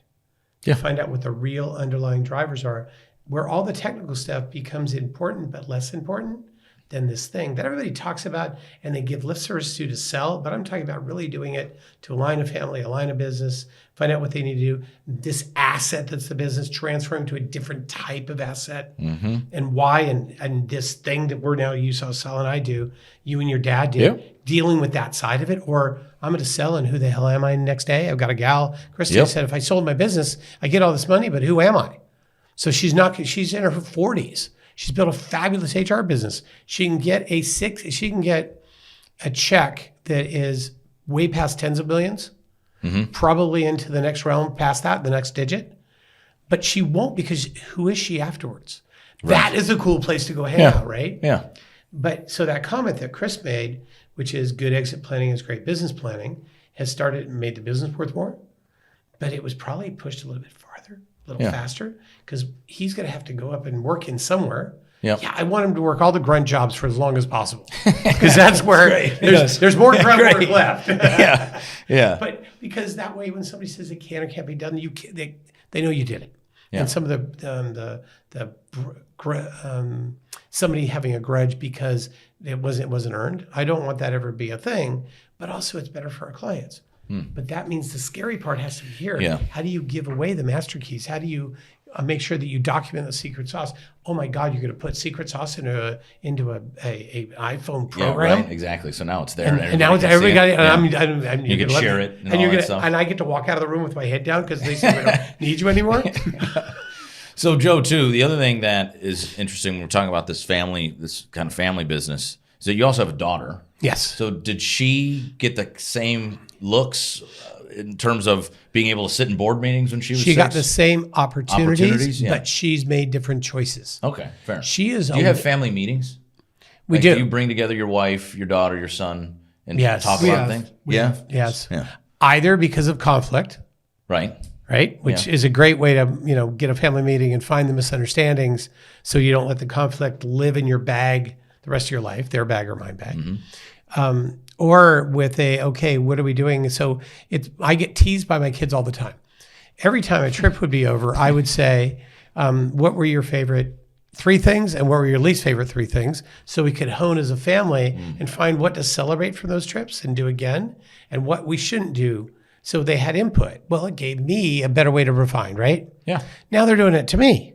To find out what the real underlying drivers are, where all the technical stuff becomes important but less important than this thing that everybody talks about and they give lip service to sell. But I'm talking about really doing it to align a family, align a business, find out what they need to do. This asset that's the business, transferring to a different type of asset, and why, and this thing that we're now, you saw Sal and I do, you and your dad do, dealing with that side of it. Or I'm going to sell, and who the hell am I next day? I've got a gal, Kristen said, if I sold my business, I get all this money, but who am I? So she's in her 40s. She's built a fabulous HR business. She can get a check that is way past tens of millions, probably into the next realm, past that, the next digit. But she won't, because who is she afterwards? Right. That is a cool place to go hang out, right? Yeah. But so that comment that Chris made, which is good exit planning is great business planning, has started and made the business worth more. But it was probably pushed a little bit farther, a little faster, because he's going to have to go up and work in somewhere. Yeah, I want him to work all the grunt jobs for as long as possible, because that's where there's more grunt work left. But because that way, when somebody says it can or can't be done, they know you did it. Yeah. And some of somebody having a grudge because it wasn't earned. I don't want that ever be a thing. But also, it's better for our clients. But that means the scary part has to be here. Yeah. How do you give away the master keys? How do you make sure that you document the secret sauce? Oh my God, you're going to put secret sauce into a iPhone program. Yeah, right, exactly. So now it's there, and now it's everybody. And you can share it, and I get to walk out of the room with my head down because they say we don't need you anymore. So Joe, too, the other thing that is interesting when we're talking about this kind of family business, is that you also have a daughter. Yes. So did she get the same looks in terms of being able to sit in board meetings when she was 6? She got the same opportunities, but she's made different choices. Okay, fair. She is. Do you have family meetings? We do. Do you bring together your wife, your daughter, your son, and talk about things? Yes. Yeah. Either because of conflict. Right. Which is a great way to, get a family meeting and find the misunderstandings so you don't let the conflict live in your bag the rest of your life, their bag or my bag. Or with what are we doing? So I get teased by my kids all the time. Every time a trip would be over, I would say, what were your favorite 3 things and what were your least favorite 3 things, so we could hone as a family and find what to celebrate from those trips and do again and what we shouldn't do. So they had input. Well, it gave me a better way to refine, right? Yeah. Now they're doing it to me,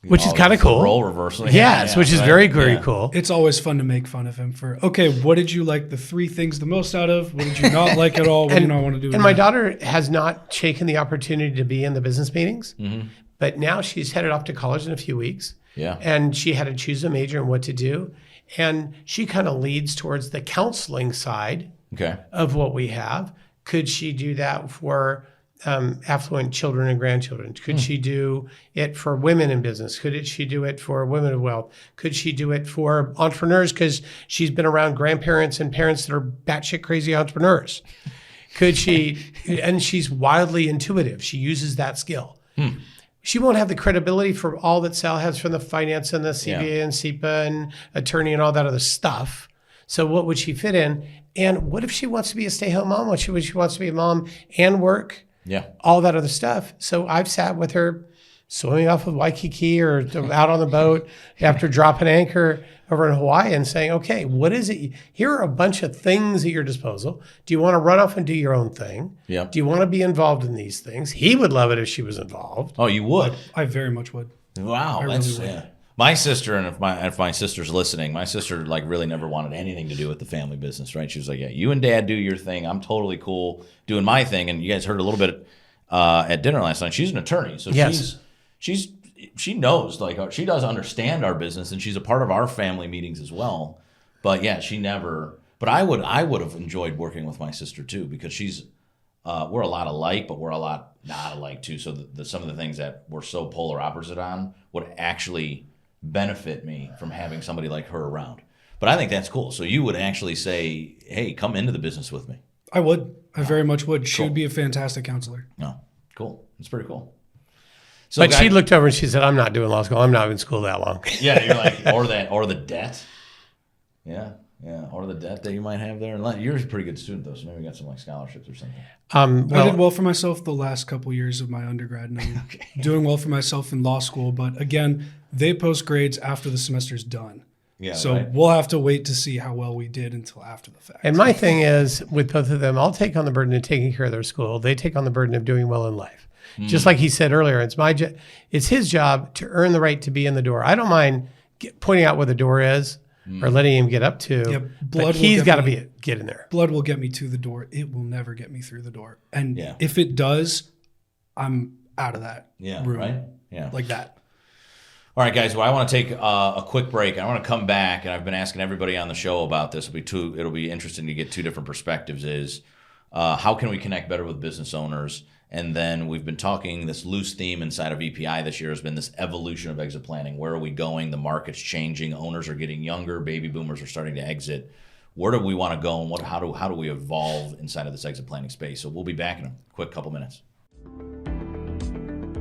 which is kind of it's cool. the role reversal. Yes, which is very cool. It's always fun to make fun of him for, okay, what did you like the 3 things the most out of? What did you not like at all? What do you not want to do? And my daughter has not taken the opportunity to be in the business meetings, but now she's headed off to college in a few weeks. Yeah. And she had to choose a major and what to do. And she kind of leads towards the counseling side of what we have. Could she do that for affluent children and grandchildren? Could she do it for women in business? Could she do it for women of wealth? Could she do it for entrepreneurs because she's been around grandparents and parents that are batshit crazy entrepreneurs? Could she, and she's wildly intuitive. She uses that skill. She won't have the credibility for all that Sal has from the finance and the CPA and SEPA and attorney and all that other stuff. So what would she fit in? And what if she wants to be a stay-home mom? What if she wants to be a mom and work? Yeah. All that other stuff. So I've sat with her swimming off of Waikiki or out on the boat after dropping anchor over in Hawaii and saying, okay, what is it? Here are a bunch of things at your disposal. Do you want to run off and do your own thing? Yeah. Do you want to be involved in these things? He would love it if she was involved. Oh, you would? I very much would. Wow. That's, my sister, and if my sister's listening, my sister like really never wanted anything to do with the family business, right? She was like, yeah, you and Dad do your thing. I'm totally cool doing my thing. And you guys heard a little bit at dinner last night. She's an attorney. So she knows, like, she does understand our business, and she's a part of our family meetings as well. But yeah, she never, but I would have enjoyed working with my sister too, because she's, we're a lot alike, but we're a lot not alike too. So some of the things that we're so polar opposite on would actually benefit me from having somebody like her around. But I think that's cool. So you would actually say, hey, come into the business with me. I would. I very much would. She would be a fantastic counselor. No, cool. It's pretty cool. So, but she looked over and she said, I'm not doing law school. I'm not in school that long. Yeah, you're like, or the debt. Yeah, or the debt that you might have there. You're a pretty good student, though, so maybe you got some like scholarships or something. I did well for myself the last couple years of my undergrad, and I'm doing well for myself in law school. But again, they post grades after the semester's done. Yeah, so we'll have to wait to see how well we did until after the fact. And my thing is, with both of them, I'll take on the burden of taking care of their school. They take on the burden of doing well in life. Just like he said earlier, it's his job to earn the right to be in the door. I don't mind pointing out where the door is or letting him get up to, but he's got to get in there. Blood will get me to the door. It will never get me through the door. And if it does, I'm out of that room. Right? Yeah. Like that. All right, guys. Well, I want to take a quick break. I want to come back, and I've been asking everybody on the show about this. It'll be interesting to get 2 different perspectives. Is how can we connect better with business owners? And then we've been talking, this loose theme inside of EPI this year has been this evolution of exit planning. Where are we going? The market's changing. Owners are getting younger. Baby boomers are starting to exit. Where do we want to go, and how do we evolve inside of this exit planning space? So we'll be back in a quick couple minutes.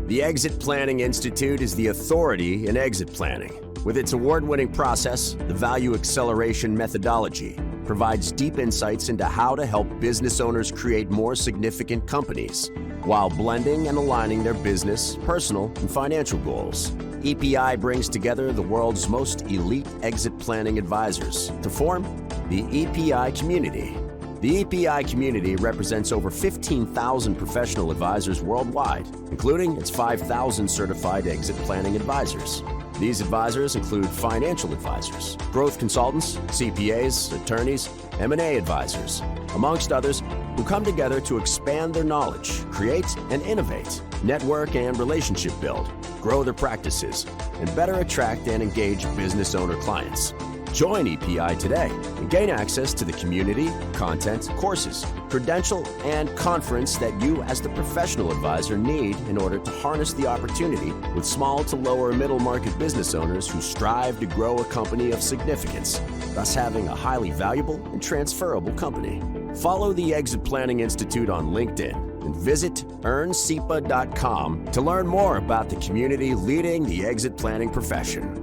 The Exit Planning Institute is the authority in exit planning. With its award-winning process, the Value Acceleration methodology provides deep insights into how to help business owners create more significant companies while blending and aligning their business, personal, and financial goals. EPI brings together the world's most elite exit planning advisors to form the EPI community. The EPI community represents over 15,000 professional advisors worldwide, including its 5,000 certified exit planning advisors. These advisors include financial advisors, growth consultants, CPAs, attorneys, M&A advisors, amongst others, who come together to expand their knowledge, create and innovate, network and relationship build, grow their practices, and better attract and engage business owner clients. Join EPI today and gain access to the community, content, courses, credential, and conference that you as the professional advisor need in order to harness the opportunity with small to lower middle market business owners who strive to grow a company of significance, thus having a highly valuable and transferable company. Follow the Exit Planning Institute on LinkedIn and visit earnsepa.com to learn more about the community leading the exit planning profession.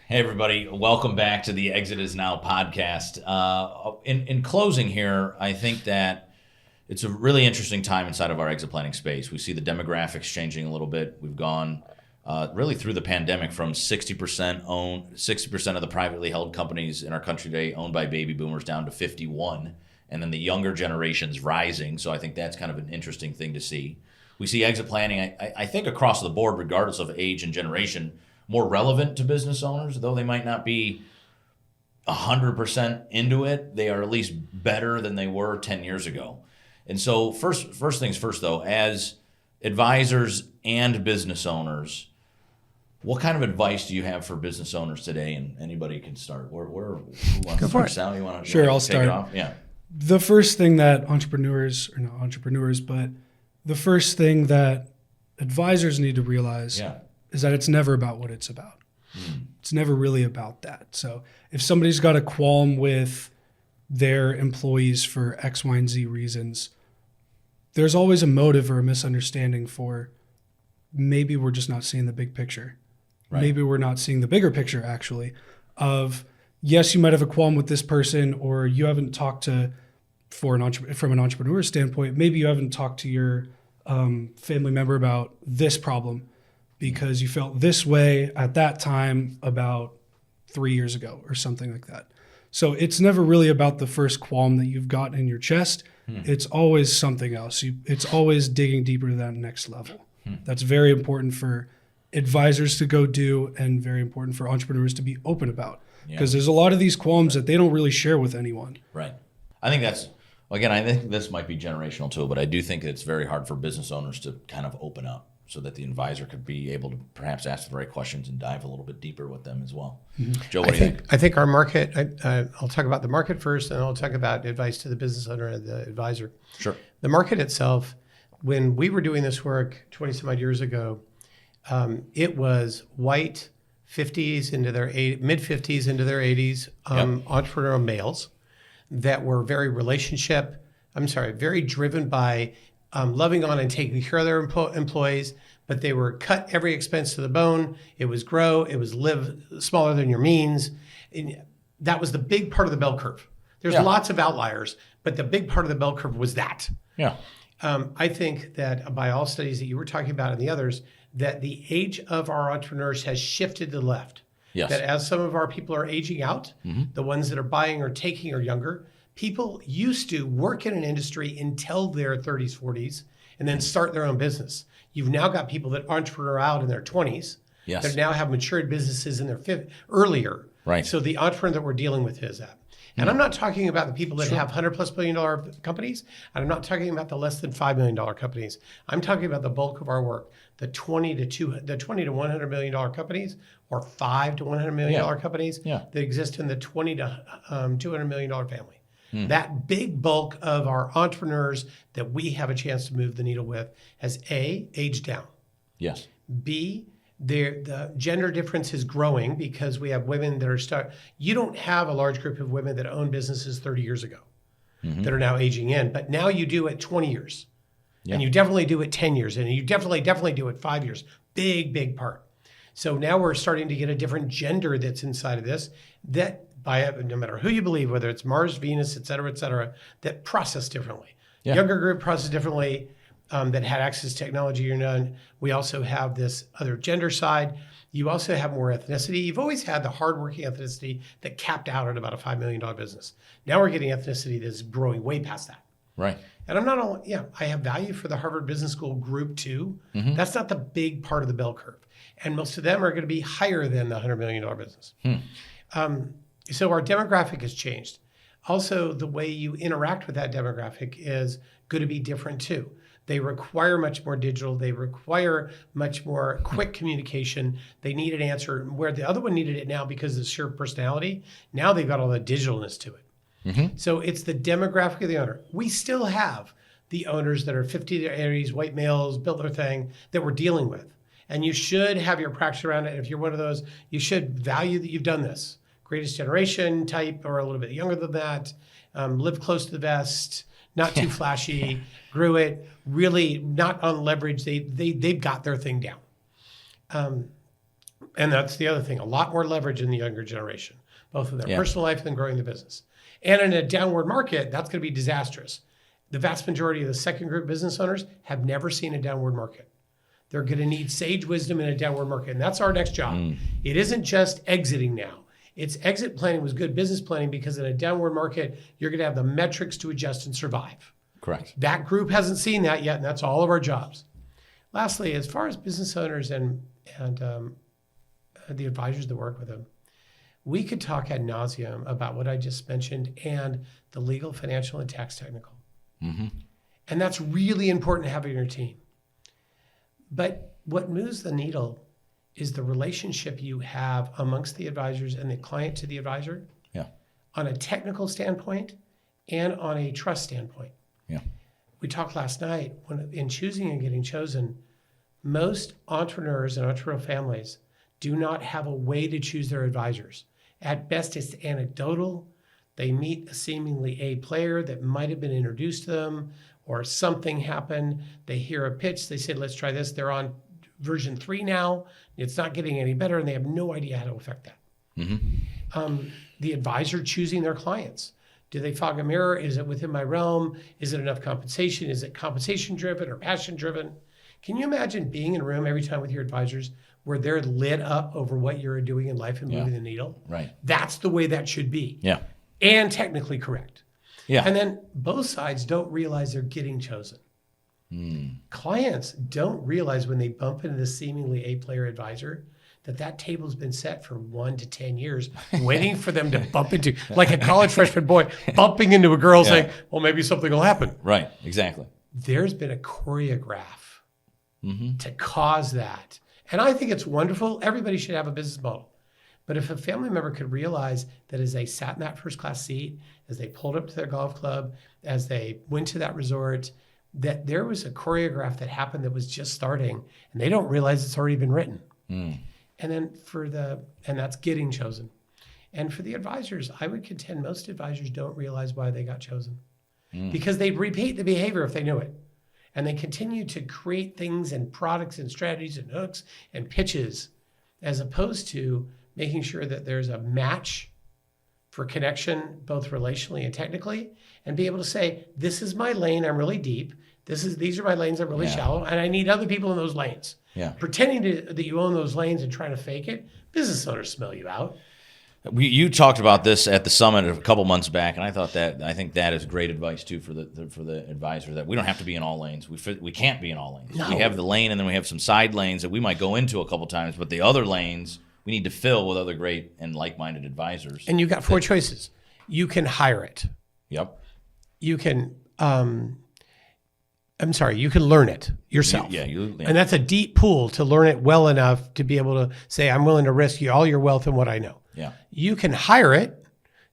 Hey, everybody. Welcome back to the Exit Is Now podcast. In closing here, I think that it's a really interesting time inside of our exit planning space. We see the demographics changing a little bit. We've gone really through the pandemic, from 60% of the privately held companies in our country today owned by baby boomers down to 51, and then the younger generations rising. So I think that's kind of an interesting thing to see. We see exit planning, I think, across the board, regardless of age and generation, more relevant to business owners, though they might not be 100% into it. They are at least better than they were 10 years ago. And so first things first, though, as advisors and business owners, what kind of advice do you have for business owners today? And anybody can start. Who wants to start? Sal, you want to Sure, I'll take start. it off? Yeah. The first thing that the first thing that advisors need to realize is that it's never about what it's about. It's never really about that. So if somebody's got a qualm with their employees for X, Y, and Z reasons, there's always a motive or a misunderstanding for maybe we're just not seeing the big picture. Right. Maybe we're not seeing the bigger picture, actually, of yes, you might have a qualm with this person, or you haven't talked to, from an entrepreneur standpoint, maybe you haven't talked to your family member about this problem because you felt this way at that time about 3 years ago or something like that. So it's never really about the first qualm that you've got in your chest. It's always something else. It's always digging deeper to that next level. That's very important for advisors to go do, and very important for entrepreneurs to be open about, because there's a lot of these qualms that they don't really share with anyone. Right. I think this might be generational too, but I do think it's very hard for business owners to kind of open up so that the advisor could be able to perhaps ask the right questions and dive a little bit deeper with them as well. Joe, what do you think? I think our market, I'll talk about the market first, and I'll talk about advice to the business owner and the advisor. Sure. The market itself, when we were doing this work 20 some odd years ago, it was white, 50s into their mid 50s into their 80s, entrepreneurial males that were very driven by loving on and taking care of their employees, but they were cut every expense to the bone. It was grow, it was live smaller than your means. And that was the big part of the bell curve. There's lots of outliers, but the big part of the bell curve was that. Yeah. I think that by all studies that you were talking about and the others, that the age of our entrepreneurs has shifted to the left. Yes. That as some of our people are aging out, the ones that are buying or taking are younger. People used to work in an industry until their 30s, 40s, and then start their own business. You've now got people that entrepreneur out in their 20s that now have matured businesses in their earlier. Right. So the entrepreneur that we're dealing with is that. And I'm not talking about the people that have $100+ billion companies, and I'm not talking about the less than $5 million companies. I'm talking about the bulk of our work, the 20 to $100 million companies, or $5 to $100 million companies that exist in the 20 to $200 million family. That big bulk of our entrepreneurs that we have a chance to move the needle with has A, aged down. Yes. B, the gender difference is growing because we have women that are you don't have a large group of women that owned businesses 30 years ago that are now aging in, but now you do at 20 years. And you definitely do it 10 years, and you definitely do it 5 years. Big part. So now we're starting to get a different gender that's inside of this, that no matter who you believe, whether it's Mars, Venus, et cetera, that process differently. Younger group process differently, that had access to technology or none. We also have this other gender side. You also have more ethnicity. You've always had the hardworking ethnicity that capped out at about a $5 million business. Now we're getting ethnicity that's growing way past that. Right. And I'm not only, I have value for the Harvard Business School group too. That's not the big part of the bell curve. And most of them are going to be higher than the $100 million business. So our demographic has changed. Also, the way you interact with that demographic is going to be different too. They require much more digital. They require much more quick communication. They need an answer where the other one needed it now because of the sheer personality. Now they've got all the digitalness to it. So it's the demographic of the owner. We still have the owners that are 50 to 80s, white males, built their thing that we're dealing with. And you should have your practice around it. And if you're one of those, you should value that you've done this. Greatest generation type, or a little bit younger than that, live close to the vest, not too flashy, grew it, really not on leverage. They've got their thing down. And that's the other thing, a lot more leverage in the younger generation, both in their personal life and growing the business. And in a downward market, that's going to be disastrous. The vast majority of the second group business owners have never seen a downward market. They're going to need sage wisdom in a downward market. And that's our next job. It isn't just exiting now. It's exit planning was good business planning, because in a downward market, you're going to have the metrics to adjust and survive. Correct. That group hasn't seen that yet, and that's all of our jobs. Lastly, as far as business owners and the advisors that work with them, we could talk ad nauseum about what I just mentioned and the legal, financial, and tax technical. And that's really important to have in your team. But what moves the needle is the relationship you have amongst the advisors and the client to the advisor. Yeah. On a technical standpoint and on a trust standpoint. Yeah. We talked last night in choosing and getting chosen, most entrepreneurs and entrepreneurial families do not have a way to choose their advisors. At best, it's anecdotal. They meet a seemingly A player that might have been introduced to them, or something happened. They hear a pitch. They say, let's try this. They're on version 3 now. It's not getting any better, and they have no idea how to affect that. The advisor choosing their clients. Do they fog a mirror? Is it within my realm? Is it enough compensation? Is it compensation driven or passion driven? Can you imagine being in a room every time with your advisors where they're lit up over what you're doing in life and moving the needle? Right. That's the way that should be. Yeah. And technically correct. Yeah. And then both sides don't realize they're getting chosen. Clients don't realize when they bump into the seemingly A-player advisor that table's been set for 1 to 10 years, waiting for them to bump into, like a college freshman boy bumping into a girl saying, well, maybe something will happen. Right. Exactly. There's been a choreograph to cause that. And I think it's wonderful. Everybody should have a business model. But if a family member could realize that as they sat in that first class seat, as they pulled up to their golf club, as they went to that resort, that there was a choreograph that happened that was just starting, and they don't realize it's already been written. And then and that's getting chosen. And for the advisors, I would contend most advisors don't realize why they got chosen, because they'd repeat the behavior if they knew it. And they continue to create things and products and strategies and hooks and pitches, as opposed to making sure that there's a match for connection, both relationally and technically, and be able to say, this is my lane, I'm really deep. These are my lanes, I'm really shallow, and I need other people in those lanes. Yeah. Pretending that you own those lanes and trying to fake it, business owners smell you out. You talked about this at the summit a couple months back, and I think that is great advice too for the advisor, that we don't have to be in all lanes. We can't be in all lanes. No. We have the lane, and then we have some side lanes that we might go into a couple times, but the other lanes we need to fill with other great and like-minded advisors. And you've got 4 choices. You can hire it. Yep. You can, you can learn it yourself. And that's a deep pool to learn it well enough to be able to say, I'm willing to risk all your wealth and what I know. Yeah. You can hire it.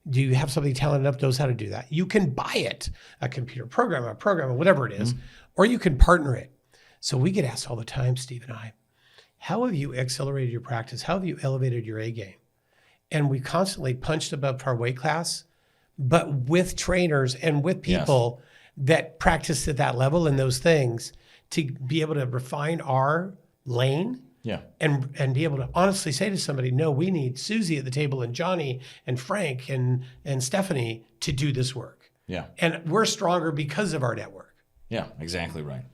Do you have somebody talented enough knows how to do that? You can buy it, a computer programmer, whatever it is, or you can partner it. So we get asked all the time, Steve and I, how have you accelerated your practice? How have you elevated your A game? And we constantly punched above our weight class, but with trainers and with people that practice at that level and those things, to be able to refine our lane and be able to honestly say to somebody, no, we need Susie at the table and Johnny and Frank and Stephanie to do this work. Yeah. And we're stronger because of our network. Yeah, exactly right.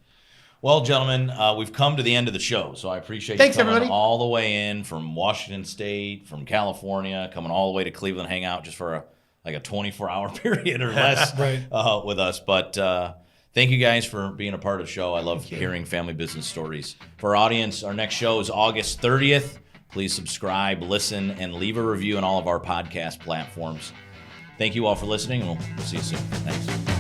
Well, gentlemen, we've come to the end of the show, so I appreciate Thanks, you coming everybody. all the way in from Washington State, from California, coming all the way to Cleveland, hang out just for a 24-hour period or less with us. But thank you guys for being a part of the show. I love hearing family business stories. For our audience, our next show is August 30th. Please subscribe, listen, and leave a review on all of our podcast platforms. Thank you all for listening, and we'll see you soon. Thanks.